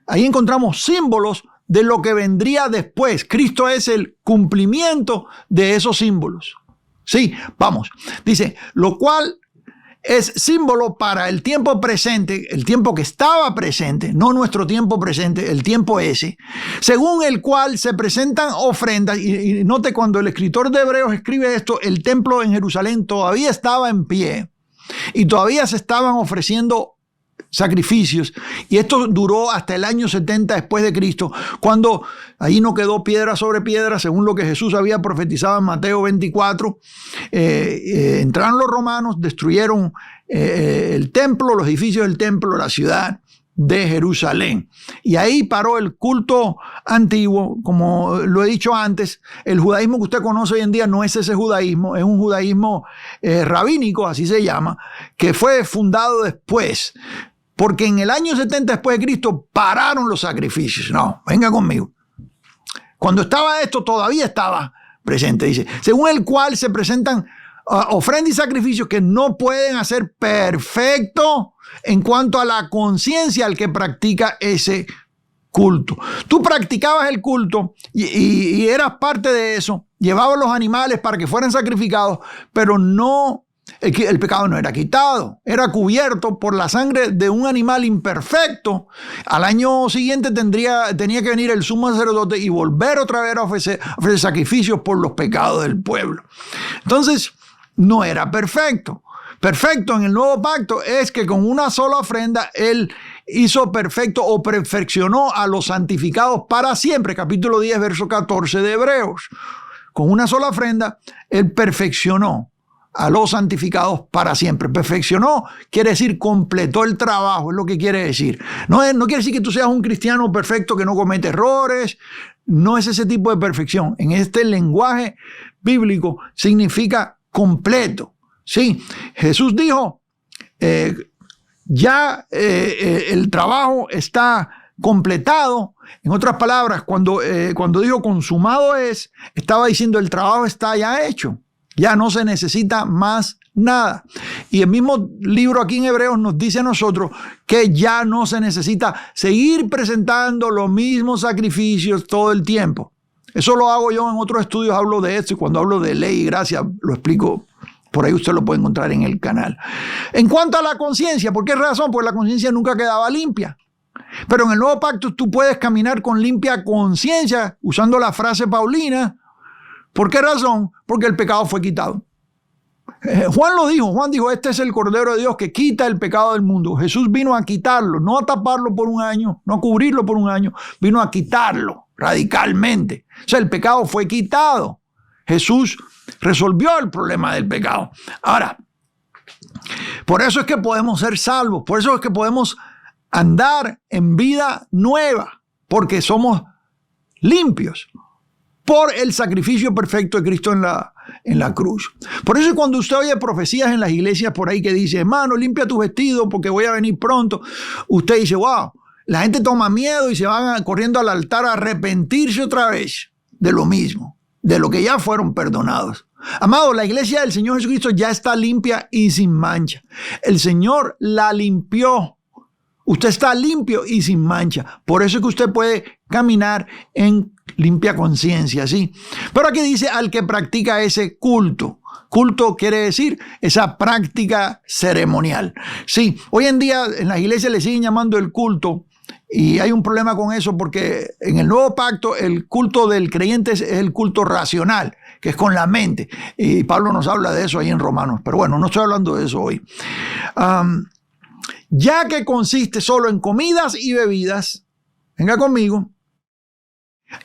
A: ahí encontramos símbolos de lo que vendría después. Cristo es el cumplimiento de esos símbolos. Sí, vamos. Dice, lo cual es símbolo para el tiempo presente, el tiempo que estaba presente, no nuestro tiempo presente, el tiempo ese, según el cual se presentan ofrendas. Y note, cuando el escritor de Hebreos escribe esto, el templo en Jerusalén todavía estaba en pie y todavía se estaban ofreciendo sacrificios, y esto duró hasta el año 70 después de Cristo, cuando ahí no quedó piedra sobre piedra, según lo que Jesús había profetizado en Mateo 24. Entraron los romanos, destruyeron el templo, los edificios del templo, la ciudad de Jerusalén, y ahí paró el culto antiguo. Como lo he dicho antes, el judaísmo que usted conoce hoy en día no es ese judaísmo, es un judaísmo rabínico, así se llama, que fue fundado después, porque en el año 70 después de Cristo pararon los sacrificios. No, venga conmigo. Cuando estaba esto, todavía estaba presente. Dice, según el cual se presentan ofrendas y sacrificios que no pueden hacer perfecto en cuanto a la conciencia al que practica ese culto. Tú practicabas el culto y eras parte de eso. Llevabas los animales para que fueran sacrificados, pero no El pecado no era quitado, era cubierto por la sangre de un animal imperfecto. Al año siguiente tenía que venir el sumo sacerdote y volver otra vez a ofrecer sacrificios por los pecados del pueblo. Entonces, no era perfecto. Perfecto en el nuevo pacto es que con una sola ofrenda Él hizo perfecto o perfeccionó a los santificados para siempre. Capítulo 10, verso 14 de Hebreos. Con una sola ofrenda Él perfeccionó a los santificados para siempre. Perfeccionó quiere decir completó el trabajo, es lo que quiere decir. No quiere decir que tú seas un cristiano perfecto que no comete errores. No es ese tipo de perfección. En este lenguaje bíblico significa completo. Sí, Jesús dijo, ya el trabajo está completado. En otras palabras, cuando dijo consumado es, estaba diciendo el trabajo está ya hecho. Ya no se necesita más nada. Y el mismo libro aquí en Hebreos nos dice a nosotros que ya no se necesita seguir presentando los mismos sacrificios todo el tiempo. Eso lo hago yo en otros estudios, hablo de esto, y cuando hablo de ley y gracia lo explico. Por ahí usted lo puede encontrar en el canal. En cuanto a la conciencia, ¿por qué razón? Porque la conciencia nunca quedaba limpia. Pero en el nuevo pacto tú puedes caminar con limpia conciencia, usando la frase paulina. ¿Por qué razón? Porque el pecado fue quitado. Juan lo dijo. Juan dijo, este es el Cordero de Dios que quita el pecado del mundo. Jesús vino a quitarlo, no a taparlo por un año, no a cubrirlo por un año, vino a quitarlo radicalmente. O sea, el pecado fue quitado. Jesús resolvió el problema del pecado. Ahora, por eso es que podemos ser salvos, por eso es que podemos andar en vida nueva, porque somos limpios por el sacrificio perfecto de Cristo en la cruz. Por eso cuando usted oye profecías en las iglesias por ahí que dice, hermano, limpia tu vestido porque voy a venir pronto, usted dice, wow, la gente toma miedo y se van corriendo al altar a arrepentirse otra vez de lo mismo, de lo que ya fueron perdonados. Amado, la iglesia del Señor Jesucristo ya está limpia y sin mancha. El Señor la limpió. Usted está limpio y sin mancha. Por eso es que usted puede caminar en limpia conciencia, ¿sí? Pero aquí dice al que practica ese culto. Culto quiere decir esa práctica ceremonial. Sí, hoy en día en las iglesias le siguen llamando el culto. Y hay un problema con eso porque en el nuevo pacto el culto del creyente es el culto racional, que es con la mente. Y Pablo nos habla de eso ahí en Romanos. Pero bueno, no estoy hablando de eso hoy. Ya que consiste solo en comidas y bebidas, venga conmigo,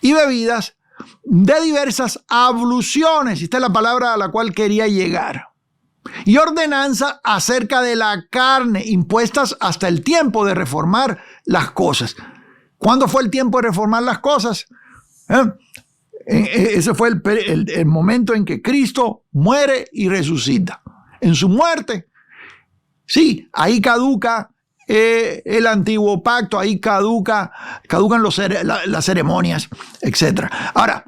A: y bebidas de diversas abluciones, esta es la palabra a la cual quería llegar, y ordenanza acerca de la carne, impuestas hasta el tiempo de reformar las cosas. ¿Cuándo fue el tiempo de reformar las cosas? Ese fue el momento en que Cristo muere y resucita. En su muerte, sí, ahí caduca el antiguo pacto, ahí caducan las ceremonias, etc. Ahora,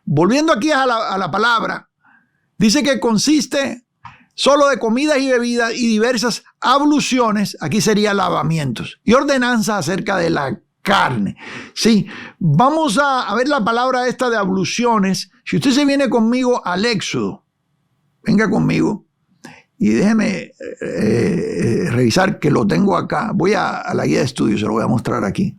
A: volviendo aquí a la palabra, dice que consiste solo de comidas y bebidas y diversas abluciones, aquí sería lavamientos, y ordenanza acerca de la carne. Sí, vamos a ver la palabra esta de abluciones. Si usted se viene conmigo al Éxodo, venga conmigo. Y déjeme revisar que lo tengo acá. Voy a la guía de estudio, se lo voy a mostrar aquí.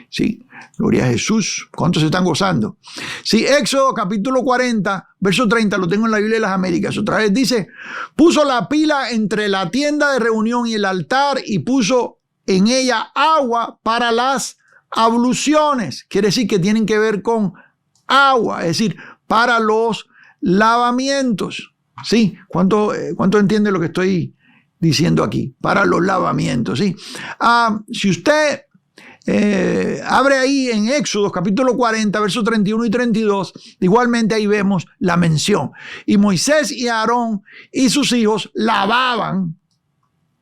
A: Sí, gloria a Jesús. ¿Cuántos se están gozando? Sí, Éxodo capítulo 40, verso 30, lo tengo en la Biblia de las Américas. Otra vez dice, puso la pila entre la tienda de reunión y el altar y puso en ella agua para las abluciones. Quiere decir que tienen que ver con agua, es decir, para los lavamientos. Sí, ¿cuánto entiende lo que estoy diciendo aquí? Para los lavamientos, ¿sí? Si usted abre ahí en Éxodo capítulo 40, versos 31 y 32, igualmente ahí vemos la mención. Y Moisés y Aarón y sus hijos lavaban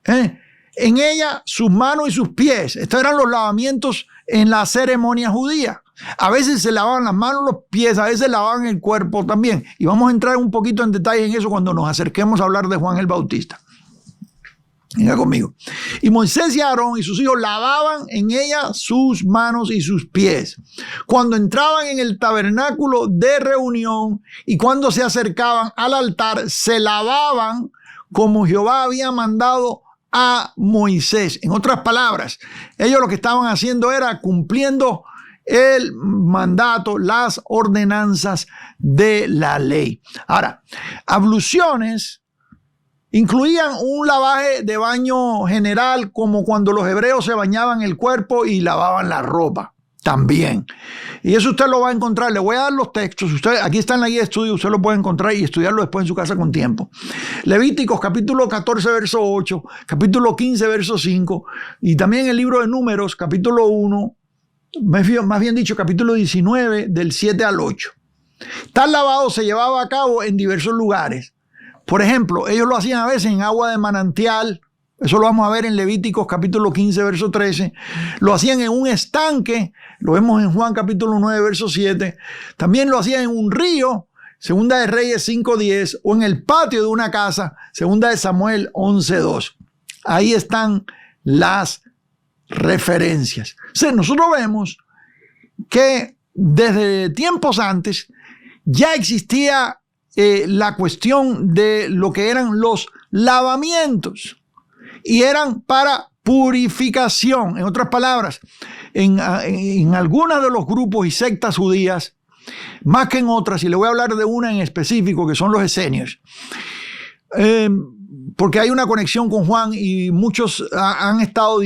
A: en ella sus manos y sus pies. Estos eran los lavamientos en la ceremonia judía. A veces se lavaban las manos, los pies, a veces lavaban el cuerpo también. Y vamos a entrar un poquito en detalle en eso cuando nos acerquemos a hablar de Juan el Bautista. Venga conmigo. Y Moisés y Aarón y sus hijos lavaban en ella sus manos y sus pies cuando entraban en el tabernáculo de reunión, y cuando se acercaban al altar se lavaban como Jehová había mandado a Moisés. En otras palabras, ellos lo que estaban haciendo era cumpliendo el mandato, las ordenanzas de la ley. Ahora, abluciones incluían un lavaje de baño general, como cuando los hebreos se bañaban el cuerpo y lavaban la ropa también. Y eso usted lo va a encontrar. Le voy a dar los textos. Aquí está en la guía de estudio. Usted lo puede encontrar y estudiarlo después en su casa con tiempo. Levíticos capítulo 14, verso 8, capítulo 15, verso 5, y también el libro de Números, capítulo 1, más bien dicho, capítulo 19, del 7 al 8. Tal lavado se llevaba a cabo en diversos lugares. Por ejemplo, ellos lo hacían a veces en agua de manantial. Eso lo vamos a ver en Levíticos capítulo 15, verso 13. Lo hacían en un estanque. Lo vemos en Juan capítulo 9, verso 7. También lo hacían en un río. Segunda de Reyes 5:10. O en el patio de una casa. Segunda de Samuel 11:2. Ahí están las referencias. O sea, nosotros vemos que desde tiempos antes ya existía la cuestión de lo que eran los lavamientos, y eran para purificación. En otras palabras, en algunos de los grupos y sectas judías, más que en otras, y le voy a hablar de una en específico, que son los esenios, porque hay una conexión con Juan y muchos han estado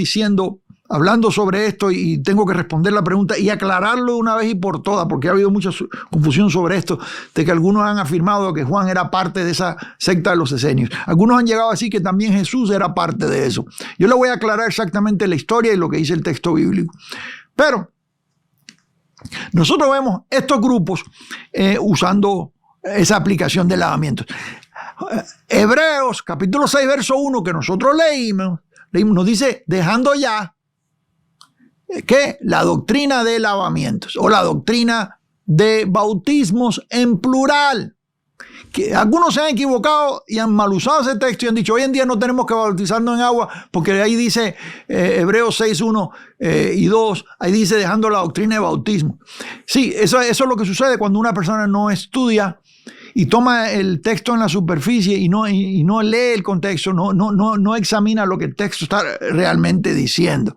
A: hablando sobre esto, y tengo que responder la pregunta y aclararlo de una vez y por todas, porque ha habido mucha confusión sobre esto, de que algunos han afirmado que Juan era parte de esa secta de los esenios. Algunos han llegado a decir que también Jesús era parte de eso. Yo le voy a aclarar exactamente la historia y lo que dice el texto bíblico. Pero nosotros vemos estos grupos usando esa aplicación de lavamientos. Hebreos capítulo 6, verso 1, que nosotros leímos, nos dice, dejando ya que la doctrina de lavamientos o la doctrina de bautismos en plural, que algunos se han equivocado y han mal usado ese texto y han dicho, hoy en día no tenemos que bautizarnos en agua, porque ahí dice Hebreos 6, 1 y 2, ahí dice dejando la doctrina de bautismo. Sí, eso es lo que sucede cuando una persona no estudia y toma el texto en la superficie y no lee el contexto, no examina lo que el texto está realmente diciendo.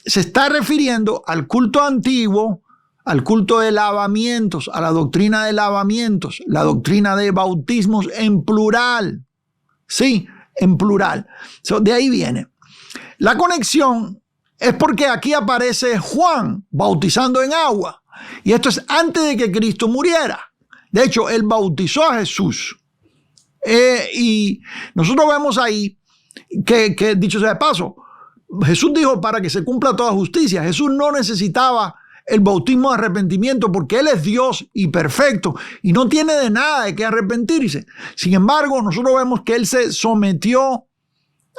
A: Se está refiriendo al culto antiguo, al culto de lavamientos, a la doctrina de lavamientos, la doctrina de bautismos en plural. Sí, en plural. De ahí viene. La conexión es porque aquí aparece Juan bautizando en agua. Y esto es antes de que Cristo muriera. De hecho, él bautizó a Jesús. Y nosotros vemos ahí que, dicho sea de paso, Jesús dijo para que se cumpla toda justicia. Jesús no necesitaba el bautismo de arrepentimiento porque Él es Dios y perfecto y no tiene de nada de qué arrepentirse. Sin embargo, nosotros vemos que Él se sometió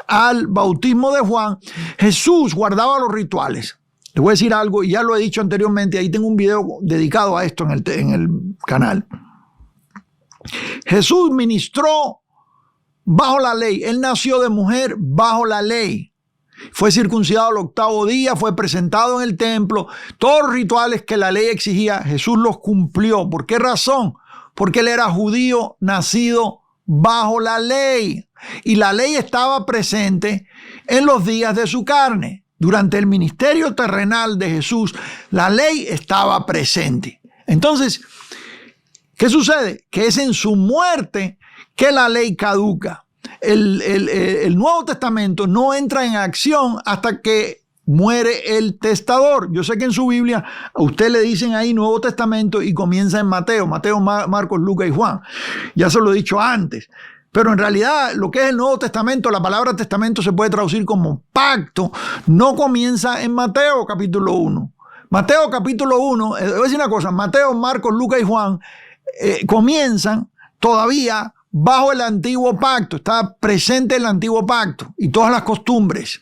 A: al bautismo de Juan. Jesús guardaba los rituales. Les voy a decir algo, y ya lo he dicho anteriormente, ahí tengo un video dedicado a esto en el canal. Jesús ministró bajo la ley. Él nació de mujer bajo la ley. Fue circuncidado al 8º día, fue presentado en el templo. Todos los rituales que la ley exigía, Jesús los cumplió. ¿Por qué razón? Porque él era judío, nacido bajo la ley. Y la ley estaba presente en los días de su carne. Durante el ministerio terrenal de Jesús, la ley estaba presente. Entonces, ¿qué sucede? Que es en su muerte que la ley caduca. El Nuevo Testamento no entra en acción hasta que muere el testador. Yo sé que en su Biblia a usted le dicen ahí Nuevo Testamento y comienza en Mateo, Marcos, Lucas y Juan. Ya se lo he dicho antes. Pero en realidad lo que es el Nuevo Testamento, la palabra testamento se puede traducir como pacto, no comienza en Mateo capítulo 1. Mateo capítulo 1, voy a decir una cosa, Mateo, Marcos, Lucas y Juan comienzan todavía bajo el antiguo pacto, está presente el antiguo pacto y todas las costumbres.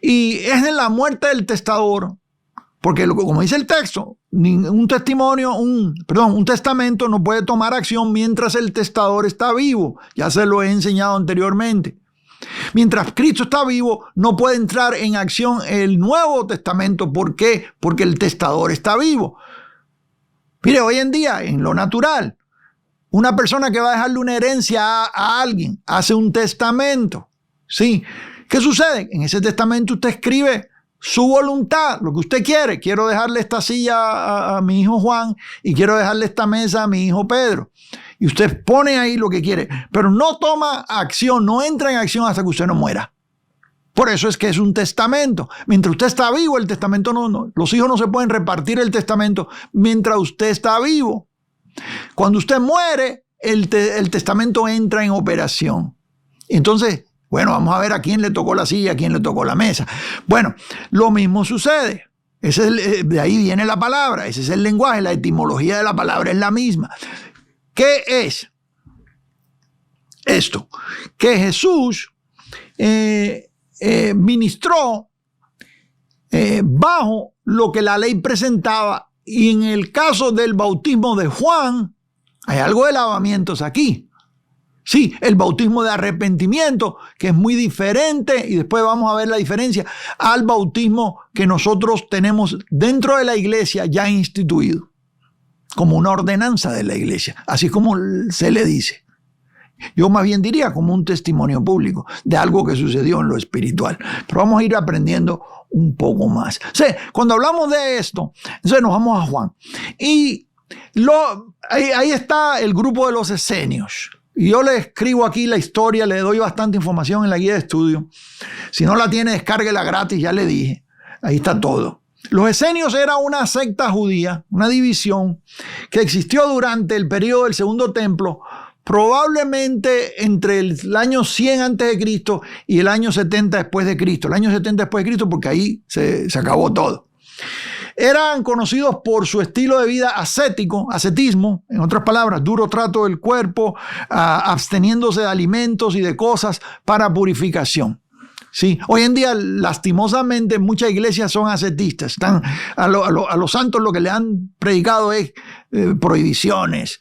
A: Y es en la muerte del testador, porque como dice el texto, un testamento no puede tomar acción mientras el testador está vivo. Ya se lo he enseñado anteriormente. Mientras Cristo está vivo, no puede entrar en acción el Nuevo Testamento. ¿Por qué? Porque el testador está vivo. Mire, hoy en día, en lo natural, Una persona que va a dejarle una herencia a alguien hace un testamento. ¿Sí? ¿Qué sucede? En ese testamento usted escribe su voluntad, lo que usted quiere. Quiero dejarle esta silla a mi hijo Juan y quiero dejarle esta mesa a mi hijo Pedro. Y usted pone ahí lo que quiere, pero no toma acción, no entra en acción hasta que usted no muera. Por eso es que es un testamento. Mientras usted está vivo, el testamento no, los hijos no se pueden repartir el testamento mientras usted está vivo. Cuando usted muere, el testamento entra en operación. Entonces, bueno, vamos a ver a quién le tocó la silla, a quién le tocó la mesa. Bueno, lo mismo sucede. De ahí viene la palabra, ese es el lenguaje, la etimología de la palabra es la misma. ¿Qué es esto? Que Jesús ministró bajo lo que la ley presentaba, y en el caso del bautismo de Juan, hay algo de lavamientos aquí. Sí, el bautismo de arrepentimiento, que es muy diferente, y después vamos a ver la diferencia, al bautismo que nosotros tenemos dentro de la iglesia ya instituido, como una ordenanza de la iglesia, así como se le dice. Yo más bien diría como un testimonio público de algo que sucedió en lo espiritual. Pero vamos a ir aprendiendo un poco más. O sea, cuando hablamos de esto, entonces nos vamos a Juan. Y ahí está el grupo de los esenios. Y yo le escribo aquí la historia, le doy bastante información en la guía de estudio. Si no la tiene, descárguela gratis, ya le dije. Ahí está todo. Los esenios era una secta judía, una división que existió durante el periodo del Segundo Templo, probablemente entre el año 100 a.C. y el año 70 después de Cristo. El año 70 después de Cristo porque ahí se acabó todo. Eran conocidos por su estilo de vida ascético, ascetismo, en otras palabras, duro trato del cuerpo, absteniéndose de alimentos y de cosas para purificación. Sí, hoy en día, lastimosamente, muchas iglesias son ascetistas. Están a los santos lo que le han predicado es prohibiciones.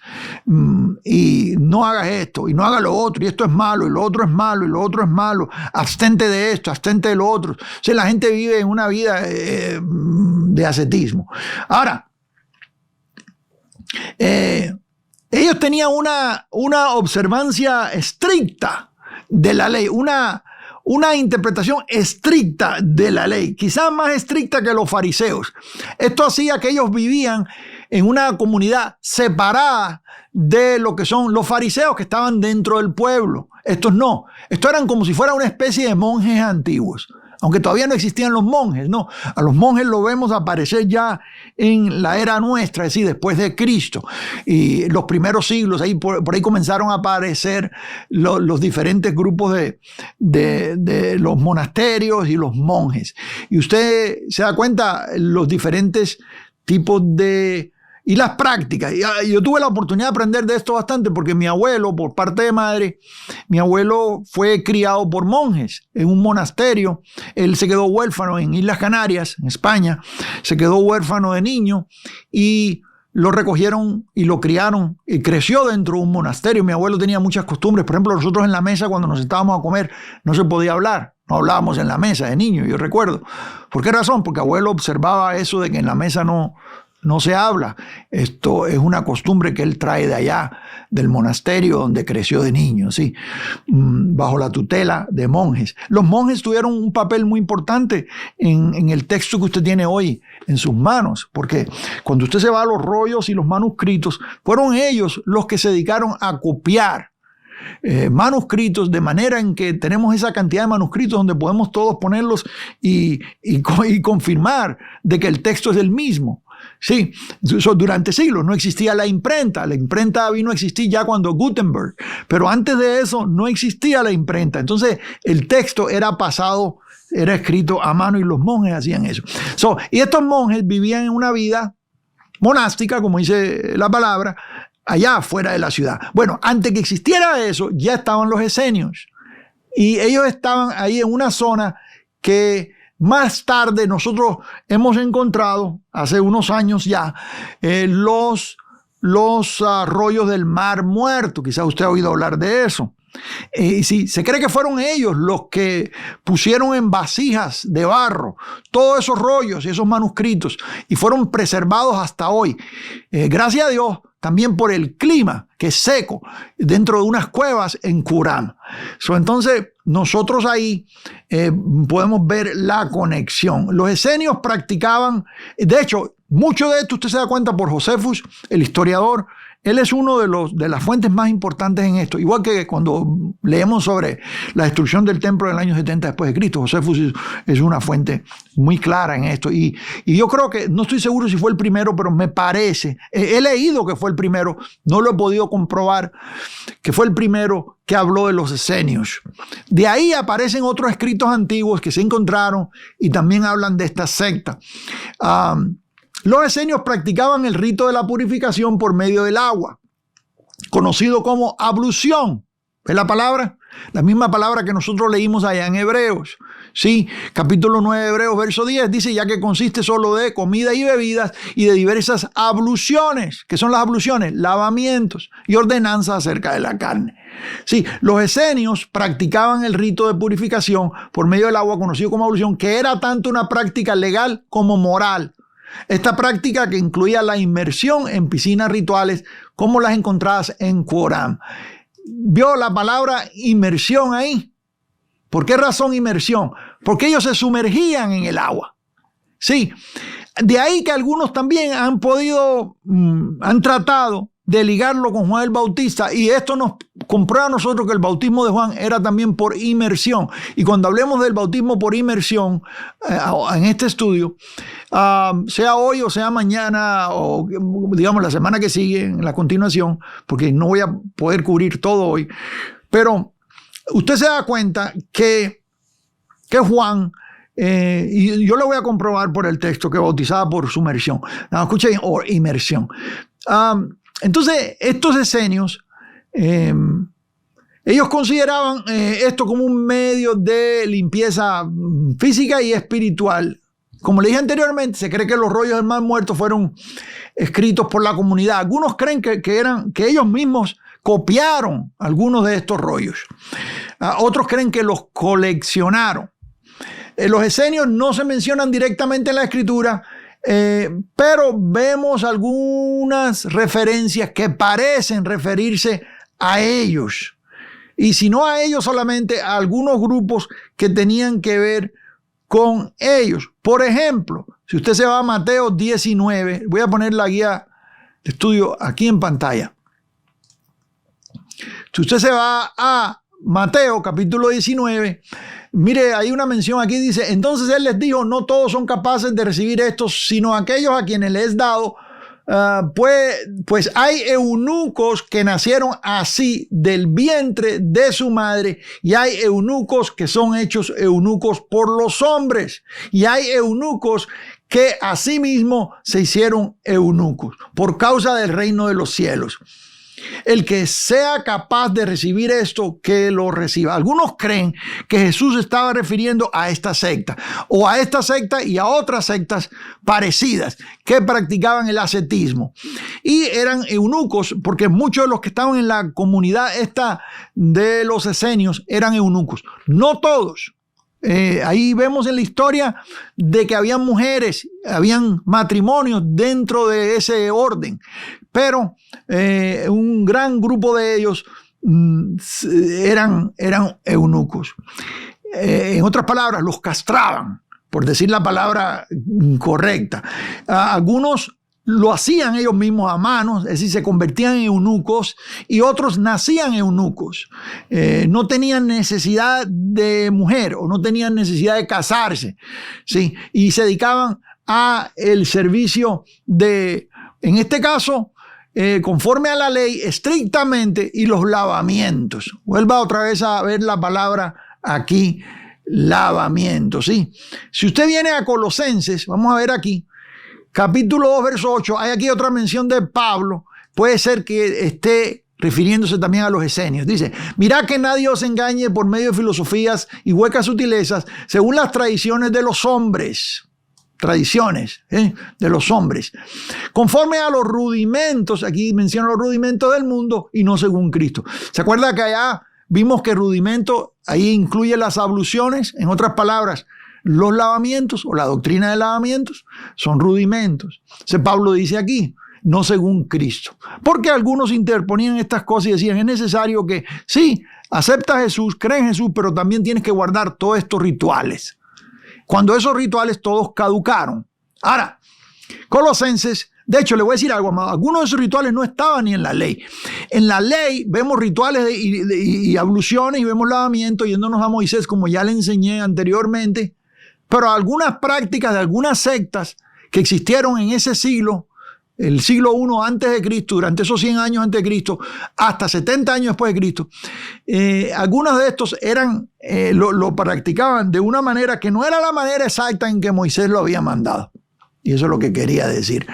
A: Y no hagas esto, y no hagas lo otro, y esto es malo, y lo otro es malo, y lo otro es malo. Abstente de esto, abstente de lo otro. O sea, la gente vive en una vida de ascetismo. Ahora, ellos tenían una observancia estricta de la ley, una interpretación estricta de la ley, quizás más estricta que los fariseos. Esto hacía que ellos vivían en una comunidad separada de lo que son los fariseos que estaban dentro del pueblo. Estos no, estos eran como si fuera una especie de monjes antiguos. Aunque todavía no existían los monjes, no. A los monjes lo vemos aparecer ya en la era nuestra, es decir, después de Cristo. Y los primeros siglos, por ahí comenzaron a aparecer los diferentes grupos de los monasterios y los monjes. Y usted se da cuenta los diferentes tipos y las prácticas. Yo tuve la oportunidad de aprender de esto bastante porque mi abuelo, por parte de madre, mi abuelo fue criado por monjes en un monasterio. Él se quedó huérfano en Islas Canarias, en España. Se quedó huérfano de niño y lo recogieron y lo criaron y creció dentro de un monasterio. Mi abuelo tenía muchas costumbres. Por ejemplo, nosotros en la mesa cuando nos sentábamos a comer no se podía hablar. No hablábamos en la mesa de niño, yo recuerdo. ¿Por qué razón? Porque abuelo observaba eso de que en la mesa no se habla. Esto es una costumbre que él trae de allá, del monasterio donde creció de niño, ¿sí? Bajo la tutela de monjes. Los monjes tuvieron un papel muy importante en el texto que usted tiene hoy en sus manos, porque cuando usted se va a los rollos y los manuscritos, fueron ellos los que se dedicaron a copiar manuscritos, de manera en que tenemos esa cantidad de manuscritos donde podemos todos ponerlos y confirmar de que el texto es el mismo. Sí, durante siglos no existía la imprenta. La imprenta vino a existir ya cuando Gutenberg, pero antes de eso no existía la imprenta. Entonces el texto era escrito a mano y los monjes hacían eso. Y estos monjes vivían en una vida monástica, como dice la palabra, allá afuera de la ciudad. Bueno, antes que existiera eso, ya estaban los esenios. Y ellos estaban ahí en una zona que más tarde nosotros hemos encontrado, hace unos años ya, los arroyos del Mar Muerto. Quizá usted ha oído hablar de eso. Sí, se cree que fueron ellos los que pusieron en vasijas de barro todos esos rollos y esos manuscritos y fueron preservados hasta hoy. Gracias a Dios, también por el clima, que es seco, dentro de unas cuevas en Qumran. Entonces, nosotros ahí podemos ver la conexión. Los esenios practicaban, de hecho, mucho de esto usted se da cuenta por Josefus, el historiador. Él es uno de las fuentes más importantes en esto. Igual que cuando leemos sobre la destrucción del templo del año 70 después de Cristo, Josefus es una fuente muy clara en esto. Y yo creo que, no estoy seguro si fue el primero, pero me parece, he leído que fue el primero, no lo he podido comprobar, que fue el primero que habló de los esenios. De ahí aparecen otros escritos antiguos que se encontraron y también hablan de esta secta. Los esenios practicaban el rito de la purificación por medio del agua, conocido como ablución. ¿Es la palabra? La misma palabra que nosotros leímos allá en Hebreos. Sí, capítulo 9 de Hebreos, verso 10, dice, ya que consiste solo de comida y bebidas y de diversas abluciones. ¿Qué son las abluciones? Lavamientos y ordenanzas acerca de la carne. Sí, los esenios practicaban el rito de purificación por medio del agua, conocido como ablución, que era tanto una práctica legal como moral. Esta práctica que incluía la inmersión en piscinas rituales como las encontradas en Qumran. ¿Vio la palabra inmersión ahí? ¿Por qué razón inmersión? Porque ellos se sumergían en el agua. Sí, de ahí que algunos también han tratado de ligarlo con Juan el Bautista, y esto nos comprueba a nosotros que el bautismo de Juan era también por inmersión. Y cuando hablemos del bautismo por inmersión en este estudio, sea hoy o sea mañana o digamos la semana que sigue, en la continuación, porque no voy a poder cubrir todo hoy, pero usted se da cuenta que Juan, y yo lo voy a comprobar por el texto, que bautizaba por sumersión. No, escuchen, o inmersión. Entonces, estos esenios, ellos consideraban esto como un medio de limpieza física y espiritual. Como le dije anteriormente, se cree que los rollos del Mar Muerto fueron escritos por la comunidad. Algunos creen que ellos mismos copiaron algunos de estos rollos. Otros creen que los coleccionaron. Los esenios no se mencionan directamente en la Escritura, pero vemos algunas referencias que parecen referirse a ellos. Y si no a ellos solamente, a algunos grupos que tenían que ver con ellos. Por ejemplo, si usted se va a Mateo 19, voy a poner la guía de estudio aquí en pantalla. Si usted se va a Mateo capítulo 19, mire, hay una mención aquí, dice, entonces él les dijo, no todos son capaces de recibir esto, sino aquellos a quienes les es dado, pues hay eunucos que nacieron así del vientre de su madre, y hay eunucos que son hechos eunucos por los hombres, y hay eunucos que asimismo se hicieron eunucos por causa del reino de los cielos. El que sea capaz de recibir esto, que lo reciba. Algunos creen que Jesús estaba refiriendo a esta secta, o a esta secta y a otras sectas parecidas que practicaban el ascetismo. Y eran eunucos, porque muchos de los que estaban en la comunidad esta de los esenios eran eunucos. No todos. Ahí vemos en la historia de que habían mujeres, habían matrimonios dentro de ese orden, pero un gran grupo de ellos eran eunucos. En otras palabras, los castraban, por decir la palabra correcta. Algunos lo hacían ellos mismos a manos, es decir, se convertían en eunucos, y otros nacían eunucos. No tenían necesidad de mujer o no tenían necesidad de casarse, ¿sí? Y se dedicaban a el servicio de, en este caso, conforme a la ley, estrictamente, y los lavamientos. Vuelva otra vez a ver la palabra aquí, lavamiento, ¿sí? Si usted viene a Colosenses, vamos a ver aquí, capítulo 2, verso 8, hay aquí otra mención de Pablo, puede ser que esté refiriéndose también a los esenios. Dice, mirad que nadie os engañe por medio de filosofías y huecas sutilezas, según las tradiciones de los hombres. Tradiciones de los hombres, conforme a los rudimentos, aquí menciona los rudimentos del mundo y no según Cristo. ¿Se acuerda que allá vimos que rudimento ahí incluye las abluciones? En otras palabras, los lavamientos o la doctrina de lavamientos son rudimentos. Entonces Pablo dice aquí, no según Cristo. Porque algunos interponían estas cosas y decían, es necesario que, sí, acepta a Jesús, cree en Jesús, pero también tienes que guardar todos estos rituales. Cuando esos rituales todos caducaron. Ahora, Colosenses, de hecho, le voy a decir algo, amado, algunos de esos rituales no estaban ni en la ley. En la ley vemos rituales y abluciones y vemos lavamiento yéndonos a Moisés, como ya le enseñé anteriormente, pero algunas prácticas de algunas sectas que existieron en ese siglo, el siglo I antes de Cristo, durante esos 100 años antes de Cristo, hasta 70 años después de Cristo, algunos de estos lo practicaban de una manera que no era la manera exacta en que Moisés lo había mandado. Y eso es lo que quería decir.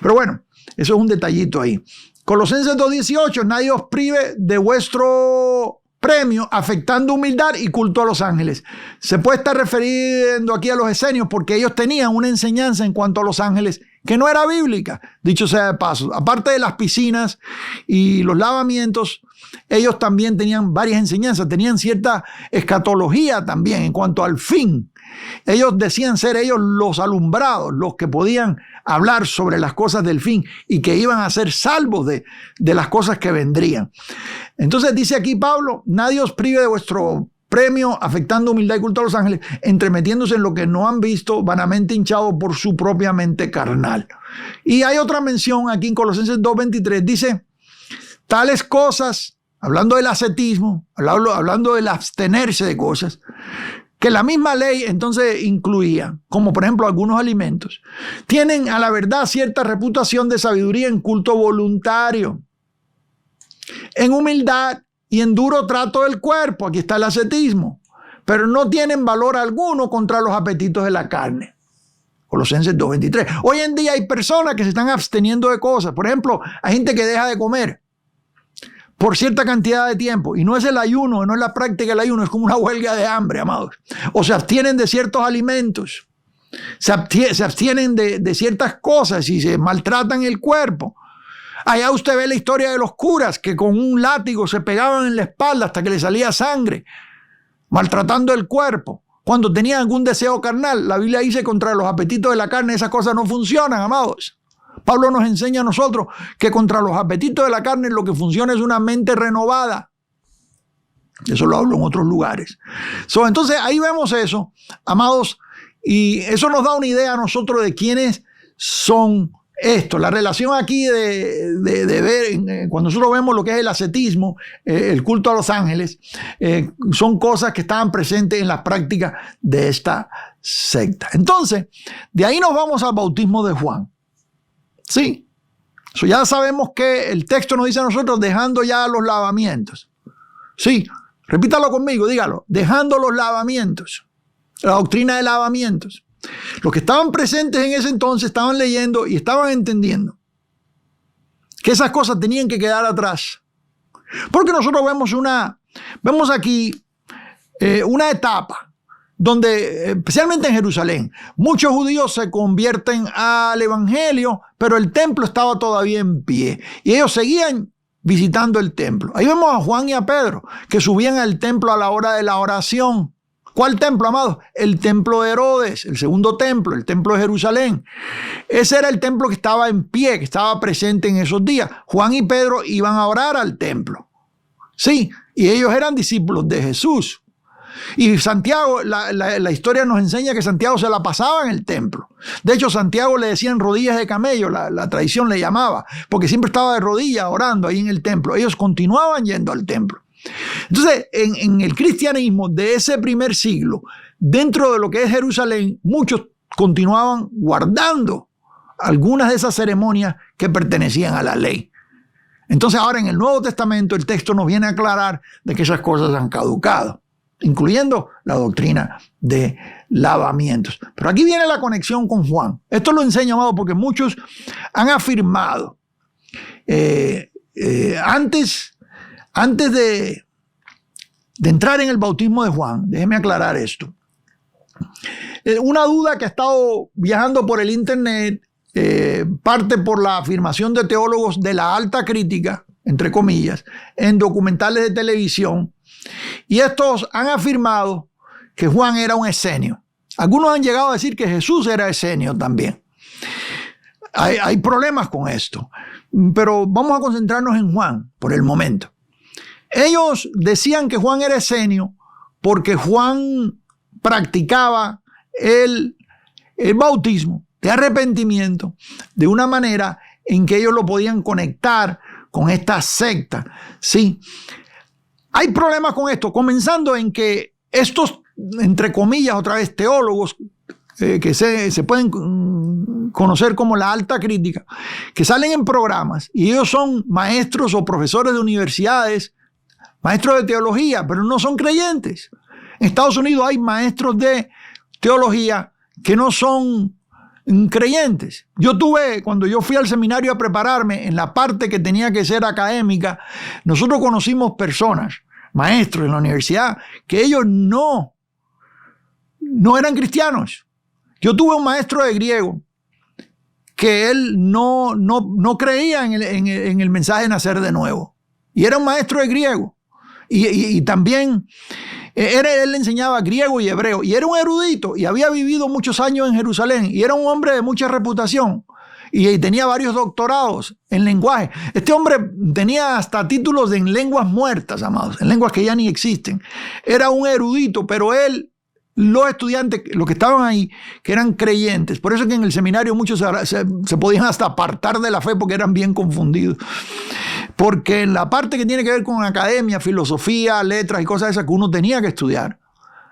A: Pero bueno, eso es un detallito ahí. Colosenses 2:18, nadie os prive de vuestro premio, afectando humildad y culto a los ángeles. Se puede estar refiriendo aquí a los esenios porque ellos tenían una enseñanza en cuanto a los ángeles que no era bíblica, dicho sea de paso. Aparte de las piscinas y los lavamientos, ellos también tenían varias enseñanzas, tenían cierta escatología también en cuanto al fin. Ellos decían ser ellos los alumbrados, los que podían hablar sobre las cosas del fin y que iban a ser salvos de las cosas que vendrían. Entonces dice aquí Pablo, nadie os prive de vuestro premio, afectando humildad y culto a los ángeles, entremetiéndose en lo que no han visto, vanamente hinchado por su propia mente carnal. Y hay otra mención aquí en Colosenses 2:23, dice, tales cosas, hablando del ascetismo, hablando del abstenerse de cosas, que la misma ley entonces incluía, como por ejemplo algunos alimentos, tienen a la verdad cierta reputación de sabiduría en culto voluntario, en humildad y en duro trato del cuerpo, aquí está el ascetismo, pero no tienen valor alguno contra los apetitos de la carne. Colosenses 2:23. Hoy en día hay personas que se están absteniendo de cosas. Por ejemplo, hay gente que deja de comer por cierta cantidad de tiempo. Y no es el ayuno, no es la práctica del ayuno, es como una huelga de hambre, amados. O se abstienen de ciertos alimentos. Se abstienen de ciertas cosas y se maltratan el cuerpo. Allá usted ve la historia de los curas que con un látigo se pegaban en la espalda hasta que le salía sangre, maltratando el cuerpo. Cuando tenían algún deseo carnal, la Biblia dice contra los apetitos de la carne, esas cosas no funcionan, amados. Pablo nos enseña a nosotros que contra los apetitos de la carne lo que funciona es una mente renovada. Eso lo hablo en otros lugares. Entonces ahí vemos eso, amados, y eso nos da una idea a nosotros de quiénes son estos. La relación aquí de ver, cuando nosotros vemos lo que es el ascetismo, el culto a los ángeles, son cosas que estaban presentes en las prácticas de esta secta. Entonces, de ahí nos vamos al bautismo de Juan. Sí, ya sabemos que el texto nos dice a nosotros dejando ya los lavamientos. Sí, repítalo conmigo, dígalo, dejando los lavamientos, la doctrina de lavamientos. Los que estaban presentes en ese entonces estaban leyendo y estaban entendiendo que esas cosas tenían que quedar atrás. Porque nosotros vemos aquí una etapa donde, especialmente en Jerusalén, muchos judíos se convierten al evangelio, pero el templo estaba todavía en pie y ellos seguían visitando el templo. Ahí vemos a Juan y a Pedro que subían al templo a la hora de la oración. ¿Cuál templo, amados? El templo de Herodes, el segundo templo, el templo de Jerusalén. Ese era el templo que estaba en pie, que estaba presente en esos días. Juan y Pedro iban a orar al templo. Sí, y ellos eran discípulos de Jesús. Y Santiago, la historia nos enseña que Santiago se la pasaba en el templo. De hecho, Santiago le decían rodillas de camello, la tradición le llamaba, porque siempre estaba de rodillas orando ahí en el templo. Ellos continuaban yendo al templo. Entonces, en el cristianismo de ese primer siglo, dentro de lo que es Jerusalén, muchos continuaban guardando algunas de esas ceremonias que pertenecían a la ley. Entonces, ahora en el Nuevo Testamento, el texto nos viene a aclarar de que esas cosas han caducado, incluyendo la doctrina de lavamientos. Pero aquí viene la conexión con Juan. Esto lo enseño, amado, porque muchos han afirmado antes de entrar en el bautismo de Juan, déjeme aclarar esto. Una duda que ha estado viajando por el internet, parte por la afirmación de teólogos de la alta crítica, entre comillas, en documentales de televisión. Y estos han afirmado que Juan era un esenio. Algunos han llegado a decir que Jesús era esenio también. Hay problemas con esto, pero vamos a concentrarnos en Juan por el momento. Ellos decían que Juan era esenio porque Juan practicaba el bautismo de arrepentimiento de una manera en que ellos lo podían conectar con esta secta. Sí, hay problemas con esto, comenzando en que estos, entre comillas, otra vez, teólogos, que se pueden conocer como la alta crítica, que salen en programas y ellos son maestros o profesores de universidades, maestros de teología, pero no son creyentes. En Estados Unidos hay maestros de teología que no son creyentes. Cuando yo fui al seminario a prepararme, en la parte que tenía que ser académica, nosotros conocimos personas, maestros en la universidad, que ellos no eran cristianos. Yo tuve un maestro de griego que él no creía en el mensaje de nacer de nuevo. Y era un maestro de griego. Y también él enseñaba griego y hebreo. Y era un erudito y había vivido muchos años en Jerusalén. Y era un hombre de mucha reputación. Y tenía varios doctorados en lenguaje. Este hombre tenía hasta títulos en lenguas muertas, amados, en lenguas que ya ni existen. Era un erudito, pero los estudiantes, los que estaban ahí, que eran creyentes. Por eso que en el seminario muchos se podían hasta apartar de la fe porque eran bien confundidos. Porque en la parte que tiene que ver con academia, filosofía, letras y cosas esas que uno tenía que estudiar,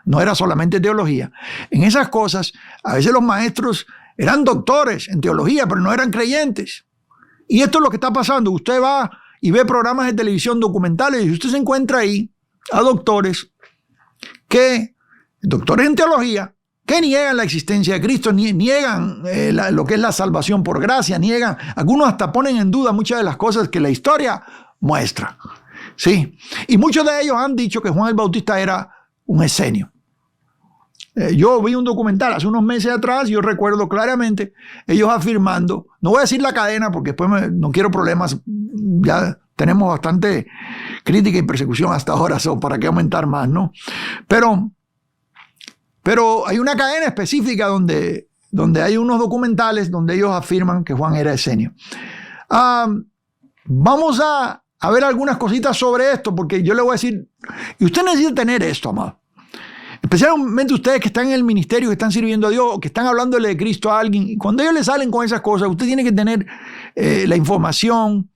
A: no era solamente teología. En esas cosas, a veces los maestros eran doctores en teología, pero no eran creyentes. Y esto es lo que está pasando. Usted va y ve programas de televisión documentales y usted se encuentra ahí a doctores en teología, que niegan la existencia de Cristo, niegan lo que es la salvación por gracia, niegan, algunos hasta ponen en duda muchas de las cosas que la historia muestra. Sí, y muchos de ellos han dicho que Juan el Bautista era un esenio. Yo vi un documental hace unos meses atrás y yo recuerdo claramente ellos afirmando, no voy a decir la cadena porque después no quiero problemas, ya tenemos bastante crítica y persecución hasta ahora, para qué aumentar más, ¿no? Pero hay una cadena específica donde hay unos documentales donde ellos afirman que Juan era esenio. Vamos a ver algunas cositas sobre esto, porque yo le voy a decir, y usted necesita tener esto, amado. Especialmente ustedes que están en el ministerio, que están sirviendo a Dios, o que están hablándole de Cristo a alguien. Y cuando ellos le salen con esas cosas, usted tiene que tener la información,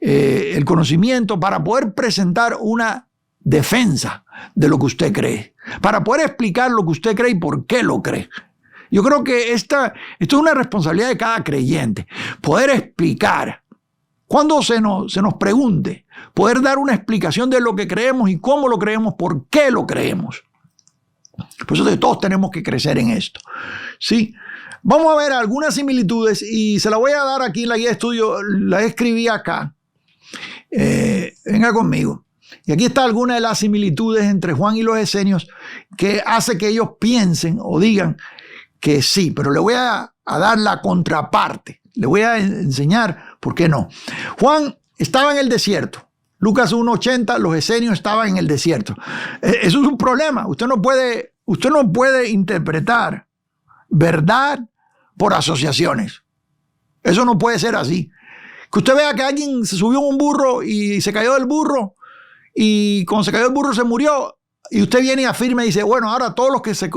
A: el conocimiento para poder presentar una defensa de lo que usted cree, para poder explicar lo que usted cree y por qué lo cree. Yo creo que esto es una responsabilidad de cada creyente, poder explicar, cuando se nos pregunte, poder dar una explicación de lo que creemos y cómo lo creemos, por qué lo creemos. Por eso todos tenemos que crecer en esto. ¿Sí? Vamos a ver algunas similitudes y se la voy a dar aquí en la guía de estudio, la escribí acá. Venga conmigo. Y aquí está alguna de las similitudes entre Juan y los esenios que hace que ellos piensen o digan que sí, pero le voy a dar la contraparte. Le voy a enseñar por qué no. Juan estaba en el desierto. Lucas 1:80, los esenios estaban en el desierto. Eso es un problema. Usted no puede interpretar verdad por asociaciones. Eso no puede ser así. Que usted vea que alguien se subió en un burro y se cayó del burro, y cuando se cayó el burro se murió, y usted viene y afirma y dice, bueno, ahora todos los que se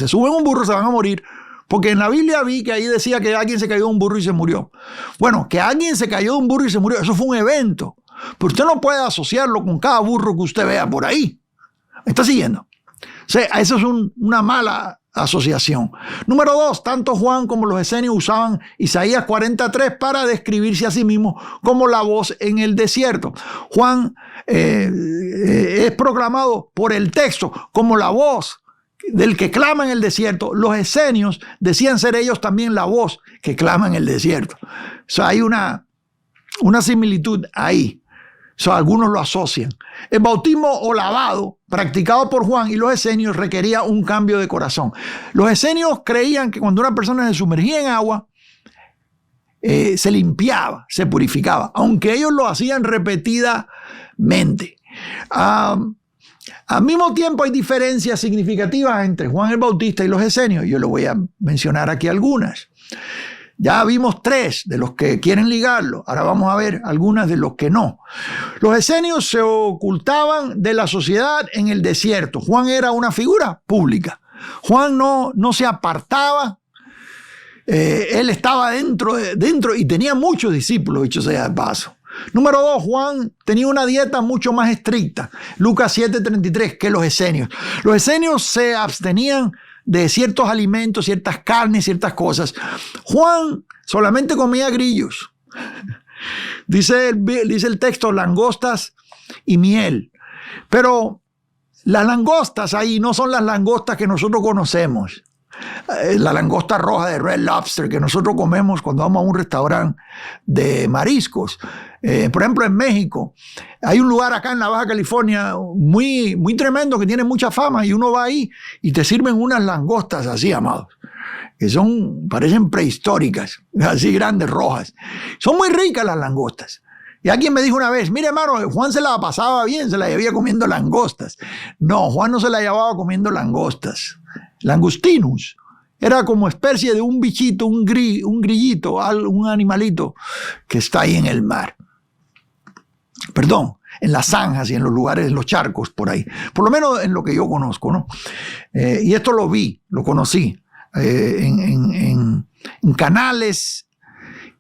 A: suben a un burro se van a morir, porque en la Biblia vi que ahí decía que alguien se cayó de un burro y se murió. Bueno, que alguien se cayó de un burro y se murió, eso fue un evento, pero usted no puede asociarlo con cada burro que usted vea por ahí. ¿Me está siguiendo? O sea, eso es una mala asociación. Número 2, tanto Juan como los esenios usaban Isaías 43 para describirse a sí mismos como la voz en el desierto. Juan es proclamado por el texto como la voz del que clama en el desierto. Los esenios decían ser ellos también la voz que clama en el desierto. O sea, hay una similitud ahí. O sea, algunos lo asocian. El bautismo o lavado practicado por Juan y los esenios requería un cambio de corazón. Los esenios creían que cuando una persona se sumergía en agua, se limpiaba, se purificaba, aunque ellos lo hacían repetidamente. Al mismo tiempo hay diferencias significativas entre Juan el Bautista y los esenios. Yo le voy a mencionar aquí algunas. Ya vimos 3 de los que quieren ligarlo. Ahora vamos a ver algunas de los que no. Los esenios se ocultaban de la sociedad en el desierto. Juan era una figura pública. Juan no se apartaba. Él estaba dentro y tenía muchos discípulos, dicho sea de paso. Número 2, Juan tenía una dieta mucho más estricta. Lucas 7:33, que los esenios. Los esenios se abstenían de ciertos alimentos, ciertas carnes, ciertas cosas. Juan solamente comía grillos. Dice el texto, langostas y miel. Pero las langostas ahí no son las langostas que nosotros conocemos. La langosta roja de Red Lobster que nosotros comemos cuando vamos a un restaurante de mariscos. Por ejemplo, en México hay un lugar acá en la Baja California muy, muy tremendo que tiene mucha fama, y uno va ahí y te sirven unas langostas así, amados, que parecen prehistóricas, así grandes, rojas. Son muy ricas las langostas. Y alguien me dijo una vez, mire hermano, Juan se la pasaba bien, se la llevaba comiendo langostas. No, Juan no se la llevaba comiendo langostas. Langustinus era como especie de un bichito, un grillito, un animalito que está ahí en el mar. Perdón, en las zanjas y en los lugares, en los charcos por ahí. Por lo menos en lo que yo conozco, ¿no? Y esto lo conocí en canales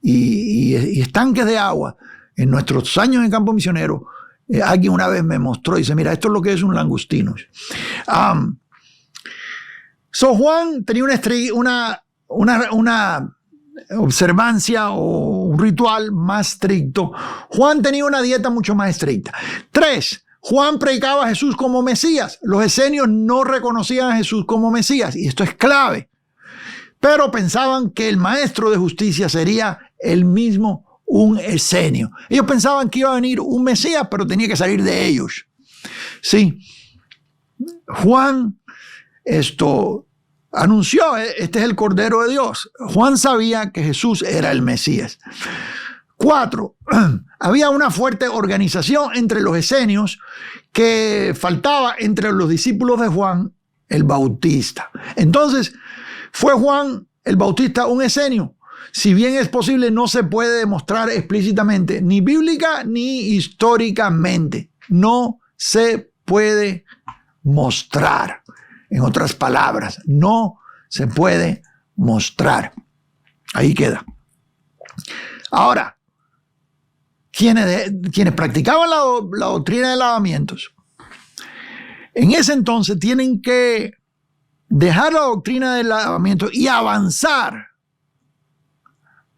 A: y estanques de agua. En nuestros años en campo misionero, alguien una vez me mostró y dice, mira, esto es lo que es un langustinus. Juan tenía una observancia o un ritual más estricto. Juan tenía una dieta mucho más estricta. 3, Juan predicaba a Jesús como Mesías. Los esenios no reconocían a Jesús como Mesías, y esto es clave. Pero pensaban que el maestro de justicia sería el mismo un esenio. Ellos pensaban que iba a venir un Mesías, pero tenía que salir de ellos. Sí, Juan anunció, este es el Cordero de Dios. Juan sabía que Jesús era el Mesías. 4, había una fuerte organización entre los esenios que faltaba entre los discípulos de Juan el Bautista. Entonces, ¿fue Juan el Bautista un esenio? Si bien es posible, no se puede demostrar explícitamente, ni bíblica ni históricamente. No se puede mostrar. En otras palabras, no se puede mostrar. Ahí queda. Ahora, quienes practicaban la doctrina de lavamientos, en ese entonces tienen que dejar la doctrina del lavamiento y avanzar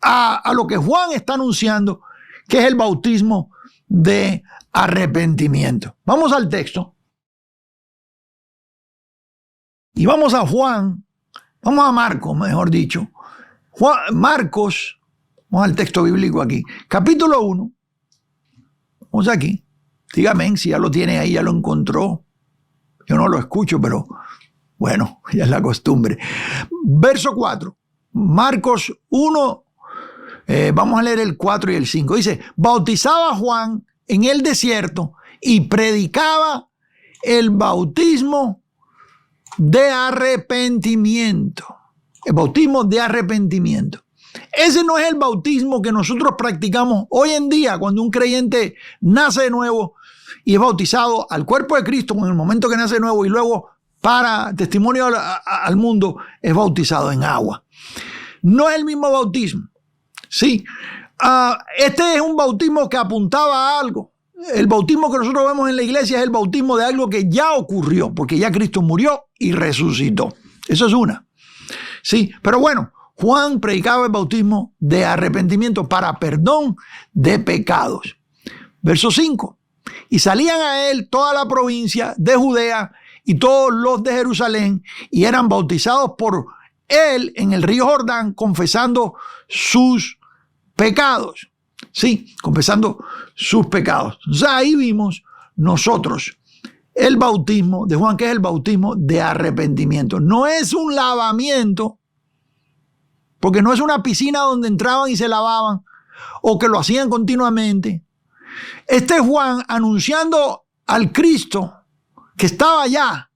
A: a lo que Juan está anunciando, que es el bautismo de arrepentimiento. Vamos al texto. Y vamos a Marcos, mejor dicho. Marcos, vamos al texto bíblico aquí. Capítulo 1. Vamos aquí. Dígame si ya lo tiene ahí, ya lo encontró. Yo no lo escucho, pero bueno, ya es la costumbre. Verso 4. Marcos 1. Vamos a leer el 4 y el 5. Dice, bautizaba a Juan en el desierto y predicaba el bautismo de arrepentimiento. El bautismo de arrepentimiento. Ese no es el bautismo que nosotros practicamos hoy en día cuando un creyente nace de nuevo y es bautizado al cuerpo de Cristo en el momento que nace de nuevo, y luego para testimonio al mundo es bautizado en agua. No es el mismo bautismo. Sí, este es un bautismo que apuntaba a algo. El bautismo que nosotros vemos en la iglesia es el bautismo de algo que ya ocurrió, porque ya Cristo murió y resucitó. Eso es una. Sí, pero bueno, Juan predicaba el bautismo de arrepentimiento para perdón de pecados. Verso 5. Y salían a él toda la provincia de Judea y todos los de Jerusalén, y eran bautizados por él en el río Jordán, confesando sus pecados. Sí, confesando sus pecados. Entonces ahí vimos nosotros el bautismo de Juan, que es el bautismo de arrepentimiento. No es un lavamiento, porque no es una piscina donde entraban y se lavaban, o que lo hacían continuamente. Este es Juan anunciando al Cristo que estaba ya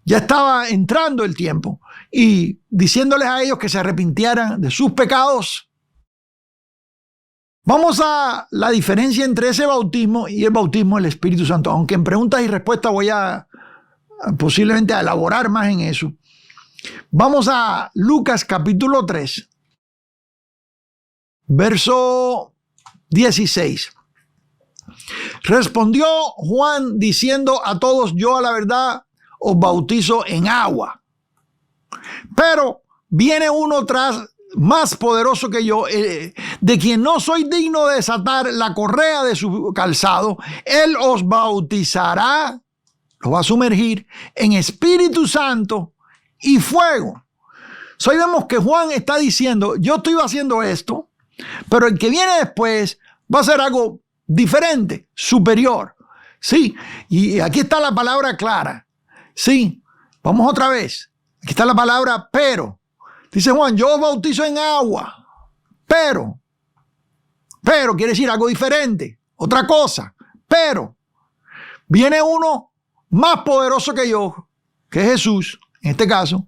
A: estaba entrando el tiempo, y diciéndoles a ellos que se arrepintieran de sus pecados. Vamos a la diferencia entre ese bautismo y el bautismo del Espíritu Santo, aunque en preguntas y respuestas voy a posiblemente a elaborar más en eso. Vamos a Lucas capítulo 3, verso 16. Respondió Juan diciendo a todos: yo a la verdad os bautizo en agua, pero viene uno más poderoso que yo, de quien no soy digno de desatar la correa de su calzado. Él os bautizará, lo va a sumergir en Espíritu Santo y fuego. Hoy vemos que Juan está diciendo: yo estoy haciendo esto, pero el que viene después va a hacer algo diferente, superior. Sí, y aquí está la palabra clara. Sí, vamos otra vez. Aquí está la palabra pero. Dice Juan: yo os bautizo en agua, pero quiere decir algo diferente, otra cosa. Pero viene uno más poderoso que yo, que es Jesús, en este caso.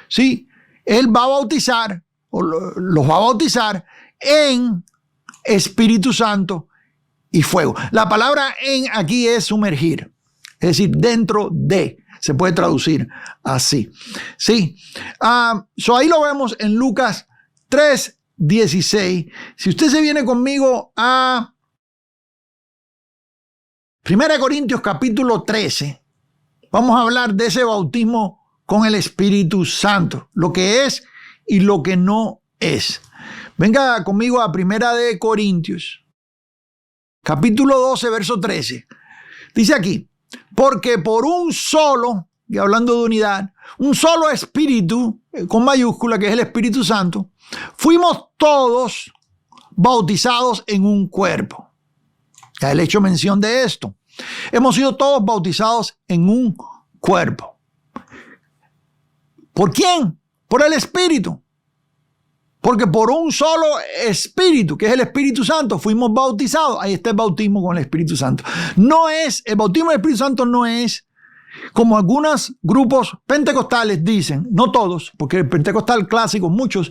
A: Sí, Él va a bautizar, o los va a bautizar en Espíritu Santo y fuego. La palabra en aquí es sumergir, es decir, dentro de. Se puede traducir así. Sí. Ahí lo vemos en Lucas 3:16. Si usted se viene conmigo a 1 Corintios capítulo 13, vamos a hablar de ese bautismo con el Espíritu Santo, lo que es y lo que no es. Venga conmigo a 1 Corintios capítulo 12, verso 13. Dice aquí: porque por un solo, y hablando de unidad, un solo espíritu, con mayúscula, que es el Espíritu Santo, fuimos todos bautizados en un cuerpo. Ya he hecho mención de esto. Hemos sido todos bautizados en un cuerpo. ¿Por quién? Por el Espíritu. Porque por un solo Espíritu, que es el Espíritu Santo, fuimos bautizados. Ahí está el bautismo con el Espíritu Santo. El bautismo del Espíritu Santo no es como algunos grupos pentecostales dicen, no todos, porque el pentecostal clásico, muchos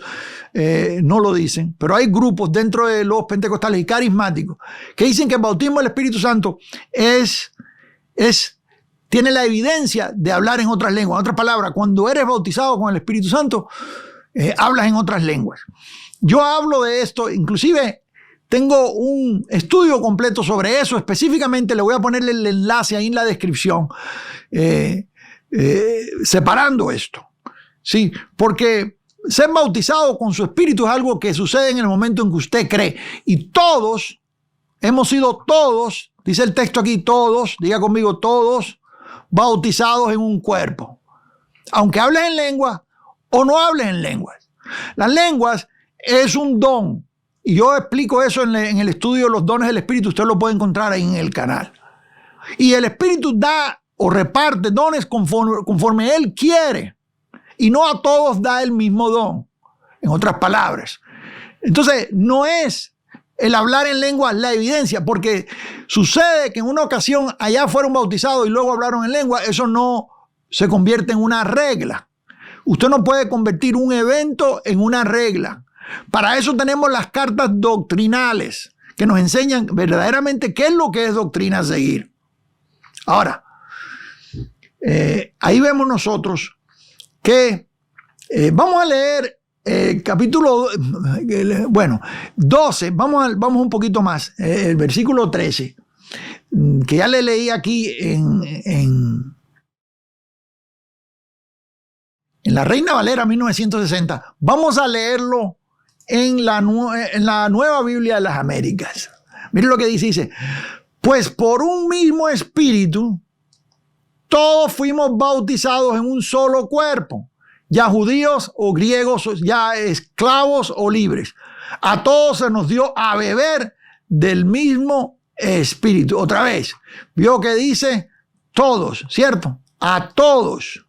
A: no lo dicen, pero hay grupos dentro de los pentecostales y carismáticos que dicen que el bautismo del Espíritu Santo tiene la evidencia de hablar en otras lenguas. En otras palabras, cuando eres bautizado con el Espíritu Santo, hablas en otras lenguas. Yo hablo de esto, inclusive tengo un estudio completo sobre eso. Específicamente le voy a ponerle el enlace ahí en la descripción, separando esto. Sí, porque ser bautizado con su Espíritu es algo que sucede en el momento en que usted cree. Y todos, hemos sido todos, dice el texto aquí, todos, diga conmigo, todos bautizados en un cuerpo. Aunque hables en lengua o no hables en lenguas. Las lenguas es un don. Y yo explico eso en el estudio de los dones del Espíritu. Usted lo puede encontrar ahí en el canal. Y el Espíritu da o reparte dones conforme Él quiere. Y no a todos da el mismo don. En otras palabras. Entonces, no es el hablar en lengua la evidencia. Porque sucede que en una ocasión allá fueron bautizados y luego hablaron en lengua. Eso no se convierte en una regla. Usted no puede convertir un evento en una regla. Para eso tenemos las cartas doctrinales que nos enseñan verdaderamente qué es lo que es doctrina a seguir. Ahora, ahí vemos nosotros que vamos a leer capítulo 12, vamos un poquito más, el versículo 13, que ya le leí aquí en la Reina Valera 1960. Vamos a leerlo en la Nueva Biblia de las Américas. Miren lo que dice, pues por un mismo espíritu todos fuimos bautizados en un solo cuerpo, ya judíos o griegos, ya esclavos o libres. A todos se nos dio a beber del mismo espíritu. Otra vez, vio que dice todos, ¿cierto? A todos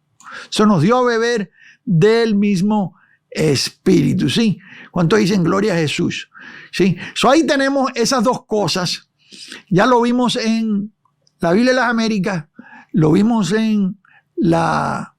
A: se nos dio a beber del mismo espíritu, ¿sí? ¿Cuánto dicen gloria a Jesús? ¿Sí? Ahí tenemos esas dos cosas. Ya lo vimos en la Biblia de las Américas, lo vimos en la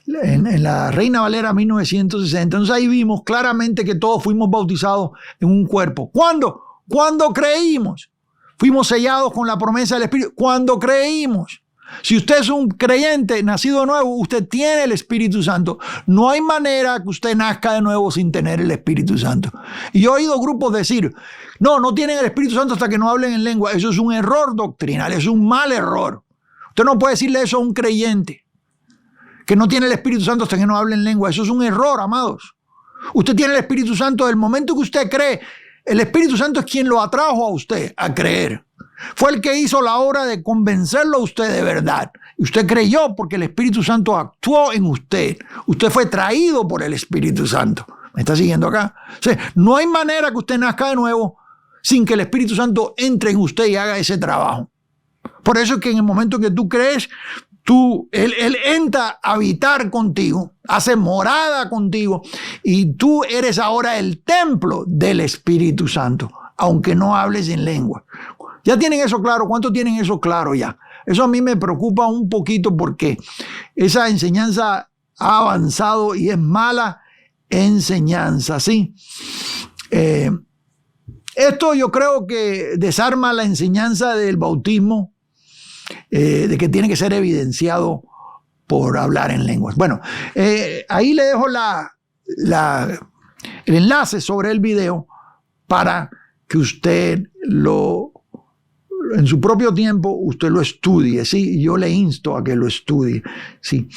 A: en la Reina Valera 1960. Entonces ahí vimos claramente que todos fuimos bautizados en un cuerpo. ¿Cuándo? Cuando creímos. Fuimos sellados con la promesa del Espíritu. Cuando creímos. Si usted es un creyente nacido de nuevo, usted tiene el Espíritu Santo. No hay manera que usted nazca de nuevo sin tener el Espíritu Santo. Y yo he oído grupos decir, no tienen el Espíritu Santo hasta que no hablen en lengua. Eso es un error doctrinal, es un mal error. Usted no puede decirle eso a un creyente, que no tiene el Espíritu Santo hasta que no hable en lengua. Eso es un error, amados. Usted tiene el Espíritu Santo desde el momento que usted cree. El Espíritu Santo es quien lo atrajo a usted a creer. Fue el que hizo la obra de convencerlo a usted de verdad. Y usted creyó porque el Espíritu Santo actuó en usted. Usted fue traído por el Espíritu Santo. ¿Me está siguiendo acá? O sea, no hay manera que usted nazca de nuevo sin que el Espíritu Santo entre en usted y haga ese trabajo. Por eso es que en el momento que tú crees, Él entra a habitar contigo, hace morada contigo y tú eres ahora el templo del Espíritu Santo, aunque no hables en lengua. ¿Ya tienen eso claro? ¿Cuántos tienen eso claro ya? Eso a mí me preocupa un poquito porque esa enseñanza ha avanzado y es mala enseñanza, ¿sí? Esto yo creo que desarma la enseñanza del bautismo, de que tiene que ser evidenciado por hablar en lenguas. Bueno, ahí le dejo el enlace sobre el video para que usted en su propio tiempo, usted lo estudie, ¿sí? Yo le insto a que lo estudie, ¿sí?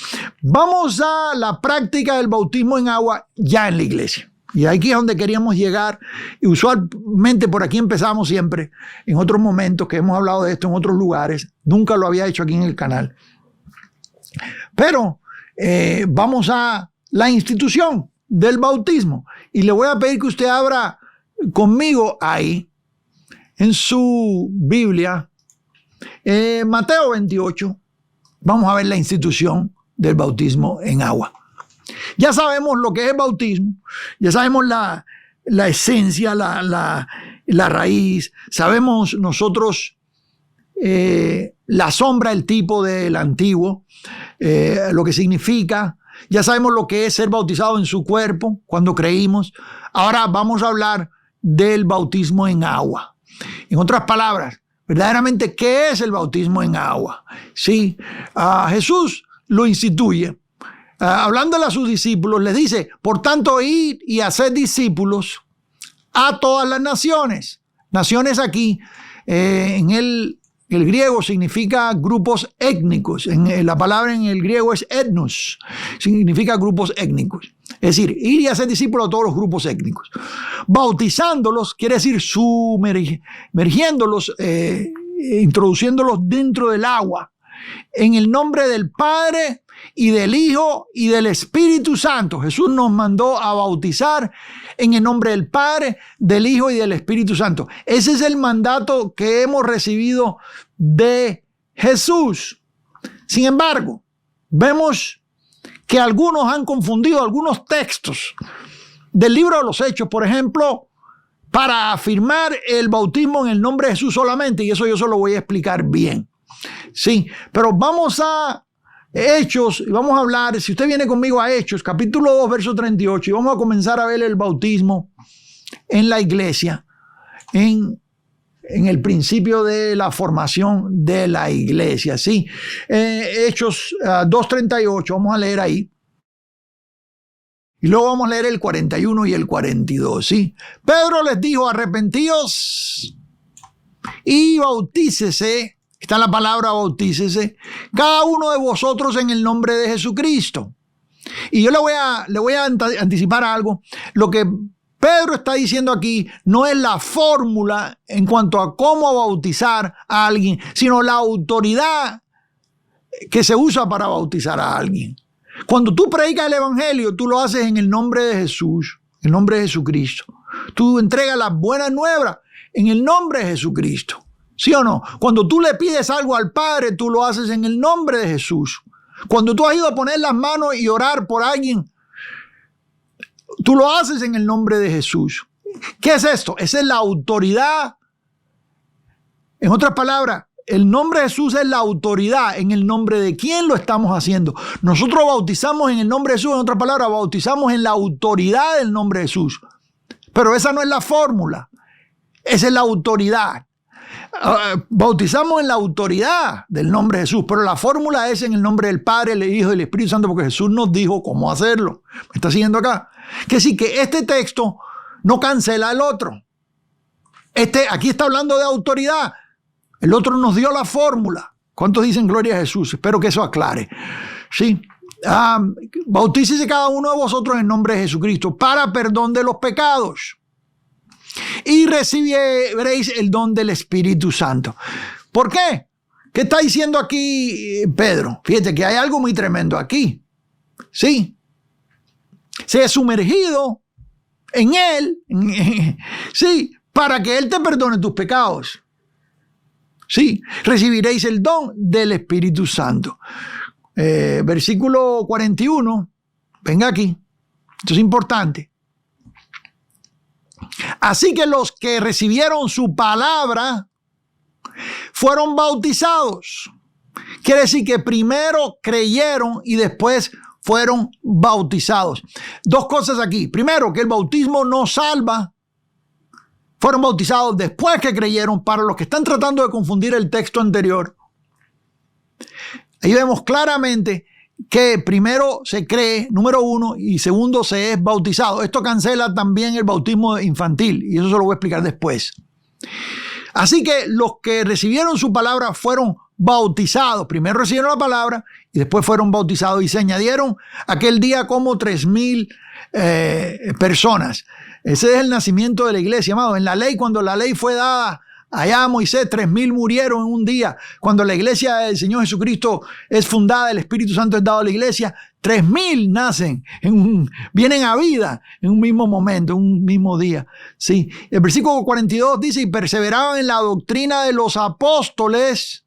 A: Vamos a la práctica del bautismo en agua ya en la iglesia. Y aquí es donde queríamos llegar. Y usualmente por aquí empezamos siempre. En otros momentos que hemos hablado de esto en otros lugares. Nunca lo había hecho aquí en el canal. Pero vamos a la institución del bautismo. Y le voy a pedir que usted abra conmigo ahí, en su Biblia, Mateo 28. Vamos a ver la institución del bautismo en agua. Ya sabemos lo que es el bautismo, ya sabemos la esencia, la raíz, sabemos nosotros la sombra, el tipo del antiguo, lo que significa, ya sabemos lo que es ser bautizado en su cuerpo cuando creímos. Ahora vamos a hablar del bautismo en agua. En otras palabras, verdaderamente, ¿qué es el bautismo en agua? Sí, Jesús lo instituye. Hablándole a sus discípulos, les dice, por tanto, id y haced discípulos a todas las naciones. Naciones aquí, en el griego significa grupos étnicos. La palabra en el griego es etnos, significa grupos étnicos. Es decir, ir y hacer discípulos a todos los grupos étnicos. Bautizándolos quiere decir sumergiéndolos, introduciéndolos dentro del agua, en el nombre del Padre y del Hijo y del Espíritu Santo. Jesús nos mandó a bautizar en el nombre del Padre, del Hijo y del Espíritu Santo. Ese es el mandato que hemos recibido de Jesús. Sin embargo, vemos que algunos han confundido algunos textos del libro de los Hechos, por ejemplo, para afirmar el bautismo en el nombre de Jesús solamente, y eso yo se lo voy a explicar bien. Sí, pero vamos a Hechos y vamos a hablar, si usted viene conmigo a Hechos, capítulo 2, verso 38, y vamos a comenzar a ver el bautismo en la iglesia, en el principio de la formación de la iglesia, ¿sí? Hechos 2:38, vamos a leer ahí. Y luego vamos a leer el 41 y el 42, ¿sí? Pedro les dijo, arrepentíos y bautícese. Está la palabra bautícese, cada uno de vosotros en el nombre de Jesucristo. Y yo le voy a anticipar algo. Lo que Pedro está diciendo aquí no es la fórmula en cuanto a cómo bautizar a alguien, sino la autoridad que se usa para bautizar a alguien. Cuando tú predicas el evangelio, tú lo haces en el nombre de Jesús, en el nombre de Jesucristo. Tú entregas las buenas nuevas en el nombre de Jesucristo. ¿Sí o no? Cuando tú le pides algo al Padre, tú lo haces en el nombre de Jesús. Cuando tú has ido a poner las manos y orar por alguien, tú lo haces en el nombre de Jesús. ¿Qué es esto? Esa es la autoridad. En otras palabras, el nombre de Jesús es la autoridad. ¿En el nombre de quién lo estamos haciendo? Nosotros bautizamos en el nombre de Jesús, en otras palabras, bautizamos en la autoridad del nombre de Jesús. Pero esa no es la fórmula, esa es la autoridad. Bautizamos en la autoridad del nombre de Jesús, pero la fórmula es en el nombre del Padre, el Hijo y el Espíritu Santo, porque Jesús nos dijo cómo hacerlo. ¿Me está siguiendo acá? Que sí, que este texto no cancela el otro. Aquí está hablando de autoridad. El otro nos dio la fórmula. ¿Cuántos dicen gloria a Jesús? Espero que eso aclare. Sí. Bautícese cada uno de vosotros en nombre de Jesucristo para perdón de los pecados y recibiréis el don del Espíritu Santo. ¿Por qué? ¿Qué está diciendo aquí Pedro? Fíjate que hay algo muy tremendo aquí. Sí. Se ha sumergido en él. Sí. Para que Él te perdone tus pecados. Sí, recibiréis el don del Espíritu Santo. Versículo 41, venga aquí, esto es importante. Así que los que recibieron su palabra fueron bautizados. Quiere decir que primero creyeron y después fueron bautizados. Dos cosas aquí. Primero, que el bautismo no salva. Fueron bautizados después que creyeron. Para los que están tratando de confundir el texto anterior, ahí vemos claramente que primero se cree, número uno, y segundo se es bautizado. Esto cancela también el bautismo infantil, y eso se lo voy a explicar después. Así que los que recibieron su palabra fueron bautizados. Primero recibieron la palabra y después fueron bautizados, y se añadieron aquel día como 3,000 personas. Ese es el nacimiento de la iglesia, amado. En la ley, cuando la ley fue dada allá a Moisés, 3,000 murieron en un día. Cuando la iglesia del Señor Jesucristo es fundada, el Espíritu Santo es dado a la iglesia, 3,000 nacen, vienen a vida en un mismo momento, en un mismo día. Sí. El versículo 42 dice: y perseveraban en la doctrina de los apóstoles,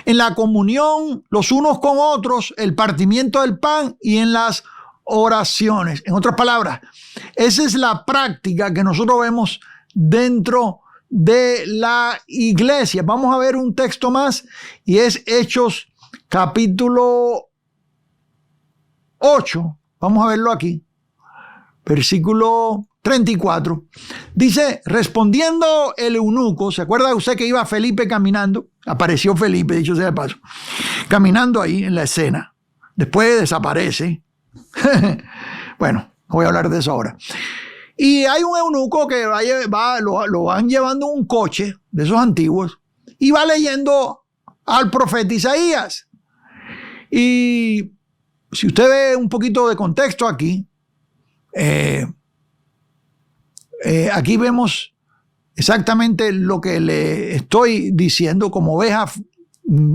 A: en la comunión los unos con otros, el partimiento del pan y en las oraciones. En otras palabras, esa es la práctica que nosotros vemos dentro de la iglesia. Vamos a ver un texto más, y es Hechos capítulo 8. Vamos a verlo aquí. Versículo 34. Dice: respondiendo el eunuco, ¿se acuerda usted que iba Felipe caminando? Apareció Felipe, dicho sea de paso, caminando ahí en la escena. Después desaparece. Bueno, voy a hablar de eso ahora. Y hay un eunuco que lo van llevando en un coche de esos antiguos y va leyendo al profeta Isaías. Y si usted ve un poquito de contexto aquí, aquí vemos exactamente lo que le estoy diciendo. Como oveja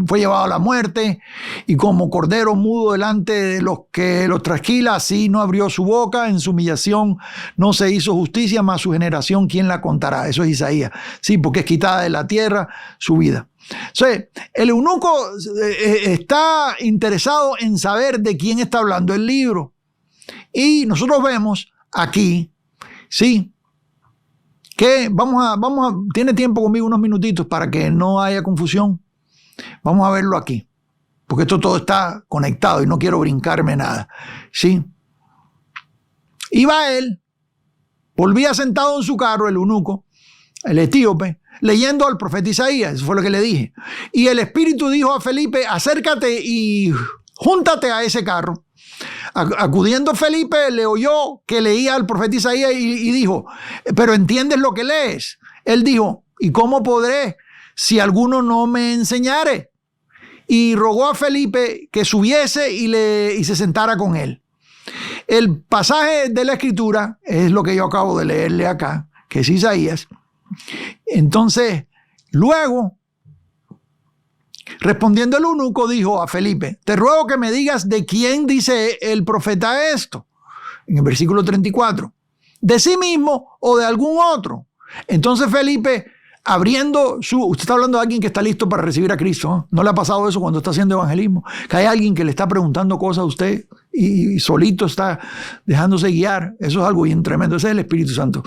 A: fue llevado a la muerte, y como cordero mudo delante de los que lo trasquila, así no abrió su boca. En su humillación no se hizo justicia, mas su generación, ¿quién la contará? Eso es Isaías. Sí, porque es quitada de la tierra su vida. O sea, el eunuco está interesado en saber de quién está hablando el libro. Y nosotros vemos aquí, sí, que tiene tiempo conmigo unos minutitos para que no haya confusión. Vamos a verlo aquí, porque esto todo está conectado y no quiero brincarme nada. ¿Sí? Iba él, volvía sentado en su carro, el eunuco, el etíope, leyendo al profeta Isaías. Eso fue lo que le dije. Y el Espíritu dijo a Felipe: acércate y júntate a ese carro. Acudiendo Felipe, le oyó que leía al profeta Isaías y dijo: ¿pero entiendes lo que lees? Él dijo: ¿y cómo podré si alguno no me enseñare? Y rogó a Felipe que subiese y se sentara con él. El pasaje de la Escritura es lo que yo acabo de leerle acá, que es Isaías. Entonces, luego, respondiendo el eunuco, dijo a Felipe: te ruego que me digas de quién dice el profeta esto. En el versículo 34. ¿De sí mismo o de algún otro? Entonces Felipe, usted está hablando de alguien que está listo para recibir a Cristo, ¿no? ¿No le ha pasado eso cuando está haciendo evangelismo? Que hay alguien que le está preguntando cosas a usted y solito está dejándose guiar. Eso es algo bien tremendo. Ese es el Espíritu Santo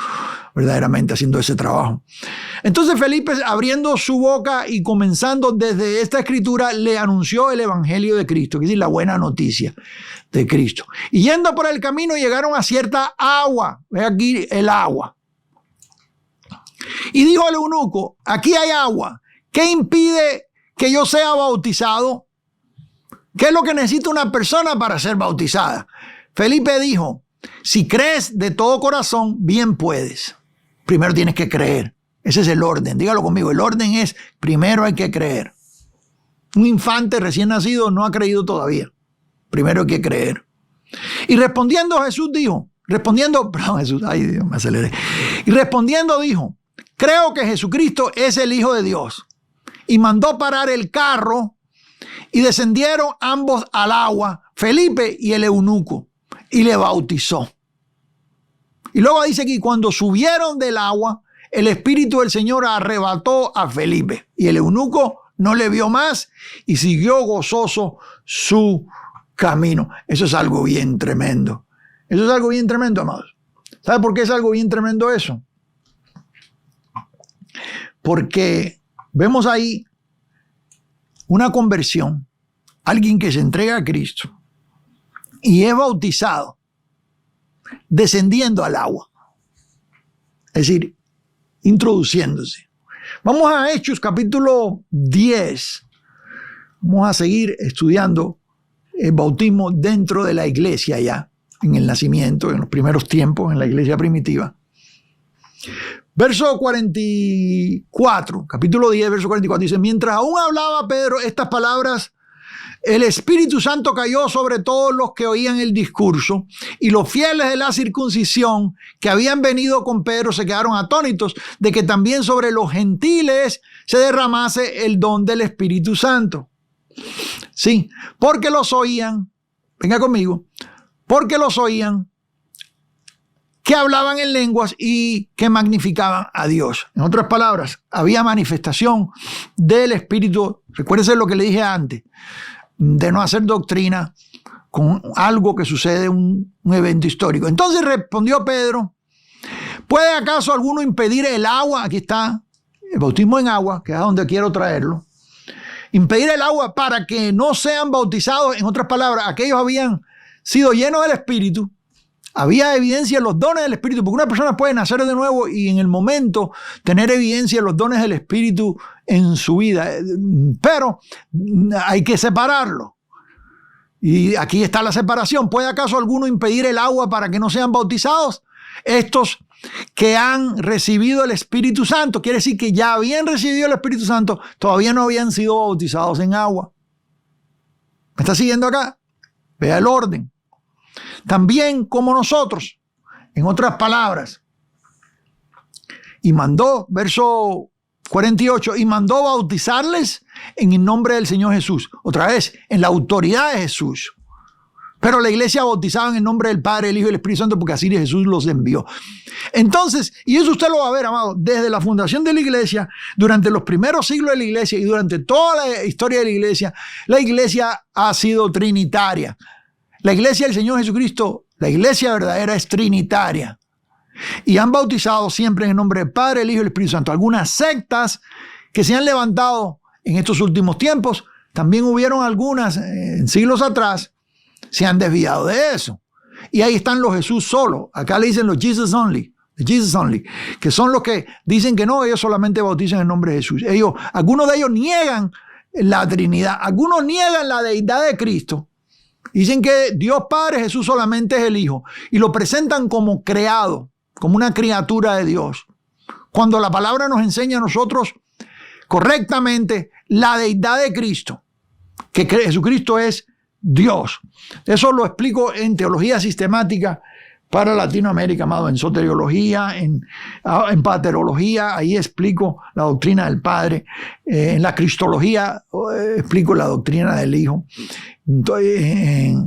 A: verdaderamente haciendo ese trabajo. Entonces Felipe, abriendo su boca y comenzando desde esta escritura, le anunció el evangelio de Cristo, que es decir, la buena noticia de Cristo. Y yendo por el camino llegaron a cierta agua. Ve aquí el agua. Y dijo el eunuco, aquí hay agua. ¿Qué impide que yo sea bautizado? ¿Qué es lo que necesita una persona para ser bautizada? Felipe dijo, si crees de todo corazón, bien puedes. Primero tienes que creer. Ese es el orden. Dígalo conmigo. El orden es, primero hay que creer. Un infante recién nacido no ha creído todavía. Primero hay que creer. Y respondiendo Jesús dijo, Y respondiendo dijo, creo que Jesucristo es el Hijo de Dios. Y mandó parar el carro y descendieron ambos al agua, Felipe y el eunuco, y le bautizó. Y luego dice aquí, cuando subieron del agua, el Espíritu del Señor arrebató a Felipe. Y el eunuco no le vio más y siguió gozoso su camino. Eso es algo bien tremendo. Eso es algo bien tremendo, amados. ¿Sabe por qué es algo bien tremendo eso? Porque vemos ahí una conversión, alguien que se entrega a Cristo y es bautizado descendiendo al agua, es decir, introduciéndose. Vamos a Hechos capítulo 10. Vamos a seguir estudiando el bautismo dentro de la iglesia ya, en el nacimiento, en los primeros tiempos, en la iglesia primitiva. Verso 44, capítulo 10, verso 44, dice, mientras aún hablaba Pedro estas palabras, el Espíritu Santo cayó sobre todos los que oían el discurso, y los fieles de la circuncisión que habían venido con Pedro se quedaron atónitos de que también sobre los gentiles se derramase el don del Espíritu Santo. Sí, porque los oían, venga conmigo, porque los oían que hablaban en lenguas y que magnificaban a Dios. En otras palabras, había manifestación del Espíritu. Recuérdese lo que le dije antes, de no hacer doctrina con algo que sucede, un evento histórico. Entonces respondió Pedro, ¿puede acaso alguno impedir el agua? Aquí está, el bautismo en agua, que es a donde quiero traerlo. Impedir el agua para que no sean bautizados. En otras palabras, aquellos habían sido llenos del Espíritu. Había evidencia en los dones del Espíritu, porque una persona puede nacer de nuevo y en el momento tener evidencia en los dones del Espíritu en su vida, pero hay que separarlo. Y aquí está la separación. ¿Puede acaso alguno impedir el agua para que no sean bautizados? Estos que han recibido el Espíritu Santo, quiere decir que ya habían recibido el Espíritu Santo, todavía no habían sido bautizados en agua. ¿Me está siguiendo acá? Vea el orden. También como nosotros, en otras palabras, y mandó, verso 48, y mandó bautizarles en el nombre del Señor Jesús. Otra vez, en la autoridad de Jesús. Pero la iglesia bautizaba en el nombre del Padre, del Hijo y del Espíritu Santo, porque así Jesús los envió. Entonces, y eso usted lo va a ver, amado, desde la fundación de la iglesia, durante los primeros siglos de la iglesia y durante toda la historia de la iglesia ha sido trinitaria. La iglesia del Señor Jesucristo, la iglesia verdadera, es trinitaria. Y han bautizado siempre en el nombre del Padre, el Hijo y el Espíritu Santo. Algunas sectas que se han levantado en estos últimos tiempos, también hubieron algunas en siglos atrás, se han desviado de eso. Y ahí están los Jesús solo. Acá le dicen los Jesus Only, que son los que dicen que no, ellos solamente bautizan en el nombre de Jesús. Algunos de ellos niegan la Trinidad, algunos niegan la deidad de Cristo. Dicen que Dios Padre, Jesús solamente es el Hijo. Y lo presentan como creado, como una criatura de Dios. Cuando la palabra nos enseña a nosotros correctamente la deidad de Cristo, que Jesucristo es Dios. Eso lo explico en teología sistemática para Latinoamérica, amado, en soteriología, en paterología, ahí explico la doctrina del Padre, en la cristología explico la doctrina del Hijo. Entonces,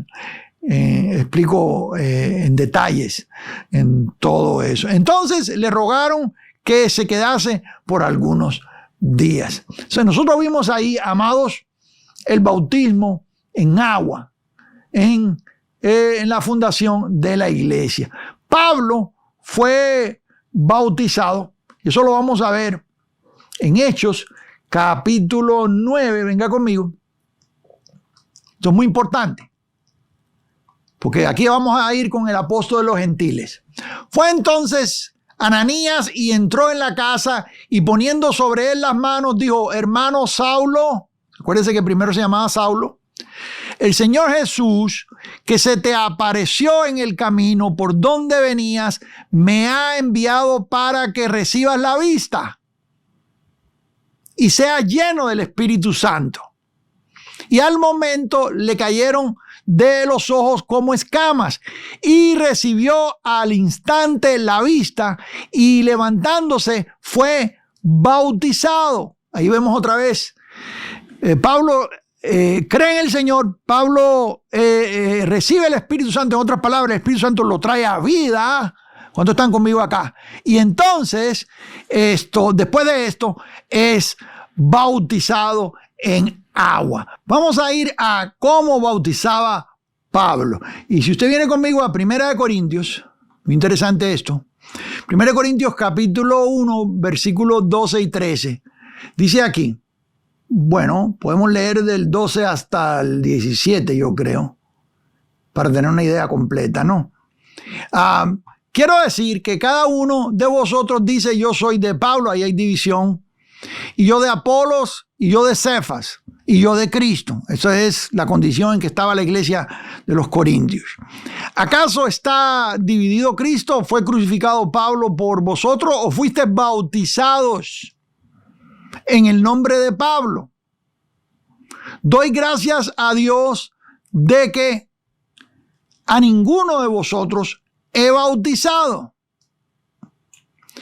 A: explico en detalles en todo eso. Entonces le rogaron que se quedase por algunos días. O sea, nosotros vimos ahí, amados, el bautismo en agua, en la fundación de la iglesia. Pablo fue bautizado, y eso lo vamos a ver en Hechos, capítulo 9, venga conmigo. Esto es muy importante, porque aquí vamos a ir con el apóstol de los gentiles. Fue entonces Ananías y entró en la casa y poniendo sobre él las manos dijo: hermano Saulo, acuérdense que primero se llamaba Saulo, el Señor Jesús, que se te apareció en el camino por donde venías, me ha enviado para que recibas la vista y seas lleno del Espíritu Santo. Y al momento le cayeron de los ojos como escamas y recibió al instante la vista y levantándose fue bautizado. Ahí vemos otra vez. Pablo cree en el Señor, Pablo recibe el Espíritu Santo, en otras palabras, el Espíritu Santo lo trae a vida. ¿Cuántos están conmigo acá? Y entonces, después de esto, es bautizado en agua. Vamos a ir a cómo bautizaba Pablo. Y si usted viene conmigo a 1 Corintios, muy interesante esto, 1 Corintios capítulo 1, versículos 12 y 13, dice aquí, bueno, podemos leer del 12 hasta el 17, yo creo, para tener una idea completa, ¿no? Quiero decir que cada uno de vosotros dice: yo soy de Pablo, ahí hay división, y yo de Apolos, y yo de Cefas, y yo de Cristo. Esa es la condición en que estaba la iglesia de los Corintios. ¿Acaso está dividido Cristo? ¿Fue crucificado Pablo por vosotros o fuisteis bautizados en el nombre de Pablo? Doy gracias a Dios de que a ninguno de vosotros he bautizado,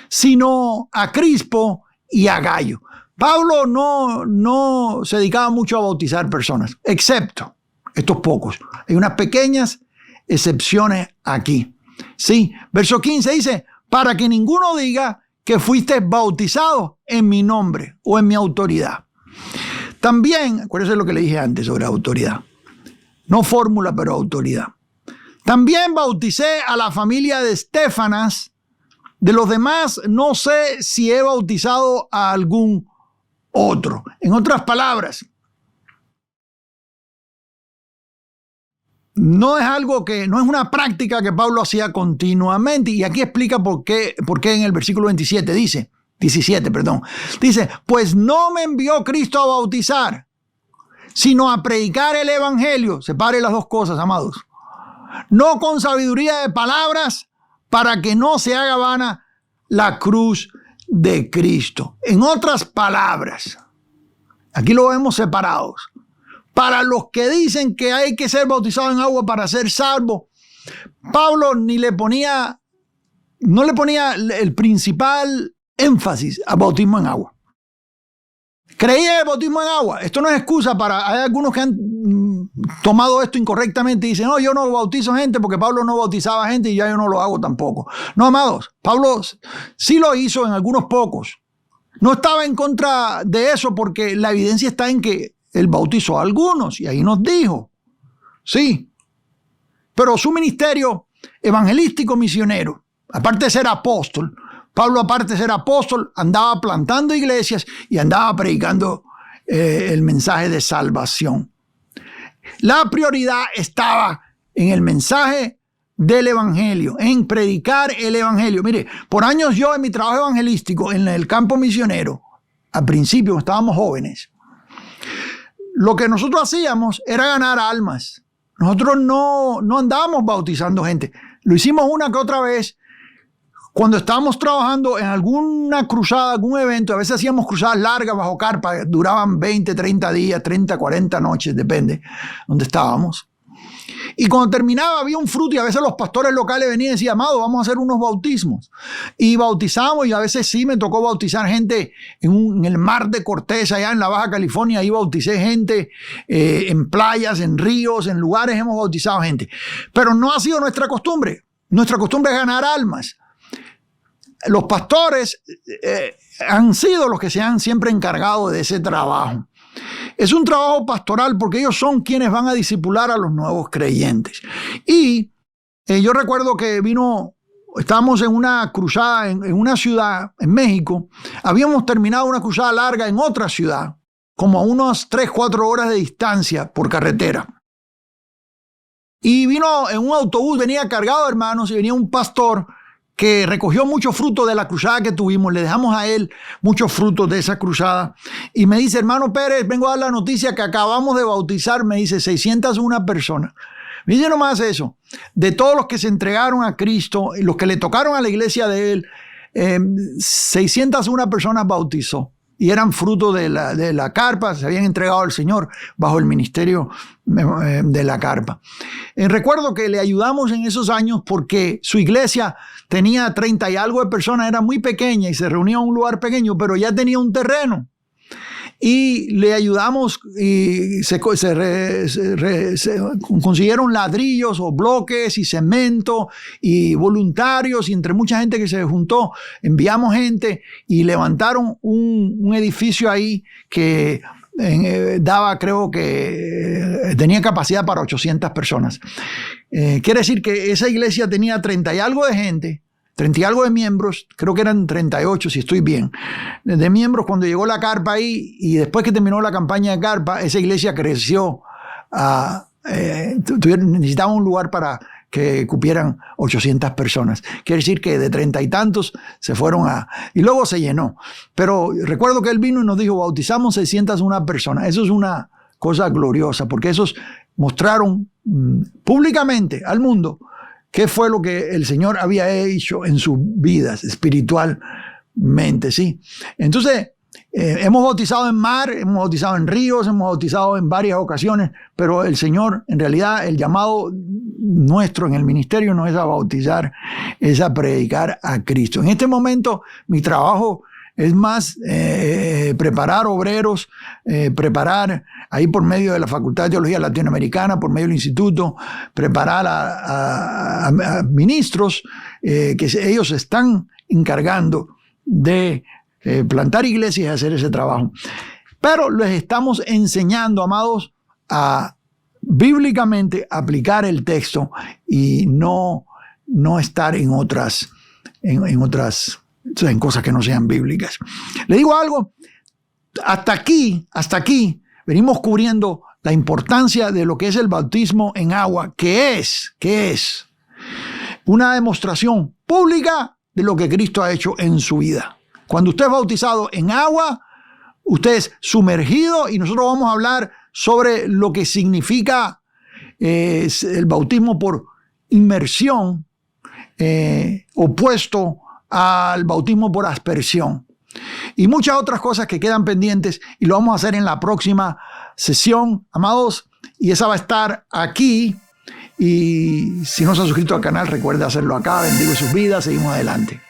A: sino a Crispo y a Gayo. Pablo no se dedicaba mucho a bautizar personas, excepto estos pocos. Hay unas pequeñas excepciones aquí. Sí, verso 15 dice: para que ninguno diga que fuiste bautizado en mi nombre o en mi autoridad. También, acuérdense lo que le dije antes sobre autoridad. No fórmula, pero autoridad. También bauticé a la familia de Estéfanas. De los demás, no sé si he bautizado a algún otro. En otras palabras, no es una práctica que Pablo hacía continuamente. Y aquí explica por qué en el versículo 17 dice, pues no me envió Cristo a bautizar, sino a predicar el evangelio. Separe las dos cosas, amados. No con sabiduría de palabras, para que no se haga vana la cruz de Cristo. En otras palabras, aquí lo vemos separados. Para los que dicen que hay que ser bautizado en agua para ser salvo, Pablo no le ponía el principal énfasis al bautismo en agua. Creía el bautismo en agua. Esto no es excusa para... Hay algunos que han tomado esto incorrectamente y dicen: no, yo no bautizo gente porque Pablo no bautizaba gente y ya yo no lo hago tampoco. No, amados, Pablo sí lo hizo en algunos pocos. No estaba en contra de eso porque la evidencia está en que él bautizó a algunos y ahí nos dijo. Sí. Pero su ministerio evangelístico misionero, aparte de ser apóstol, Pablo, aparte de ser apóstol, andaba plantando iglesias y andaba predicando el mensaje de salvación. La prioridad estaba en el mensaje del evangelio, en predicar el evangelio. Mire, por años yo en mi trabajo evangelístico en el campo misionero, al principio estábamos jóvenes, lo que nosotros hacíamos era ganar almas. Nosotros no andábamos bautizando gente. Lo hicimos una que otra vez. Cuando estábamos trabajando en alguna cruzada, algún evento, a veces hacíamos cruzadas largas bajo carpa, duraban 20, 30 días, 30, 40 noches, depende donde estábamos. Y cuando terminaba había un fruto y a veces los pastores locales venían y decían: amado, vamos a hacer unos bautismos. Y bautizamos, y a veces sí me tocó bautizar gente en el Mar de Cortés, allá en la Baja California. Ahí bauticé gente en playas, en ríos, en lugares hemos bautizado gente. Pero no ha sido nuestra costumbre. Nuestra costumbre es ganar almas. los pastores han sido los que se han siempre encargado de ese trabajo. Es un trabajo pastoral porque ellos son quienes van a discipular a los nuevos creyentes. Y yo recuerdo que estábamos en una cruzada en una ciudad, en México. Habíamos terminado una cruzada larga en otra ciudad, como a unas 3-4 horas de distancia por carretera. Y vino en un autobús, venía cargado de hermanos, y venía un pastor que recogió mucho fruto de la cruzada que tuvimos. Le dejamos a él muchos frutos de esa cruzada. Y me dice, hermano Pérez, vengo a dar la noticia que acabamos de bautizar, me dice, 601 personas. Me dice nomás eso, de todos los que se entregaron a Cristo, los que le tocaron a la iglesia de él, 601 personas bautizó. Y eran fruto de la carpa, se habían entregado al Señor bajo el ministerio de la carpa. Recuerdo que le ayudamos en esos años porque su iglesia tenía 30 y algo de personas, era muy pequeña y se reunía en un lugar pequeño, pero ya tenía un terreno. Y le ayudamos y se consiguieron ladrillos o bloques y cemento y voluntarios, y entre mucha gente que se juntó enviamos gente y levantaron un edificio ahí que daba, creo que tenía capacidad para 800 personas. Quiere decir que esa iglesia tenía 30 y algo de gente, 30 y algo de miembros, creo que eran 38 si estoy bien, de miembros cuando llegó la carpa ahí, y después que terminó la campaña de carpa, esa iglesia creció, necesitaba un lugar para que cupieran 800 personas. Quiere decir que de 30 y tantos se fueron y luego se llenó. Pero recuerdo que él vino y nos dijo, bautizamos 601 personas. Eso es una cosa gloriosa, porque esos mostraron públicamente al mundo qué fue lo que el Señor había hecho en sus vidas espiritualmente, ¿sí? Entonces, hemos bautizado en mar, hemos bautizado en ríos, hemos bautizado en varias ocasiones, pero el Señor, en realidad, el llamado nuestro en el ministerio no es a bautizar, es a predicar a Cristo. En este momento, mi trabajo es más preparar obreros, preparar ahí por medio de la Facultad de Teología Latinoamericana, por medio del instituto, preparar a ministros que ellos se están encargando de plantar iglesias y hacer ese trabajo. Pero les estamos enseñando, amados, a bíblicamente aplicar el texto y no estar en cosas que no sean bíblicas. Le digo algo, hasta aquí venimos cubriendo la importancia de lo que es el bautismo en agua, que es una demostración pública de lo que Cristo ha hecho en su vida. Cuando usted es bautizado en agua, usted es sumergido, y nosotros vamos a hablar sobre lo que significa el bautismo por inmersión, opuesto al bautismo por aspersión, y muchas otras cosas que quedan pendientes, y lo vamos a hacer en la próxima sesión, amados, y esa va a estar aquí. Y si no se ha suscrito al canal, recuerde hacerlo acá. Bendigo sus vidas, seguimos adelante.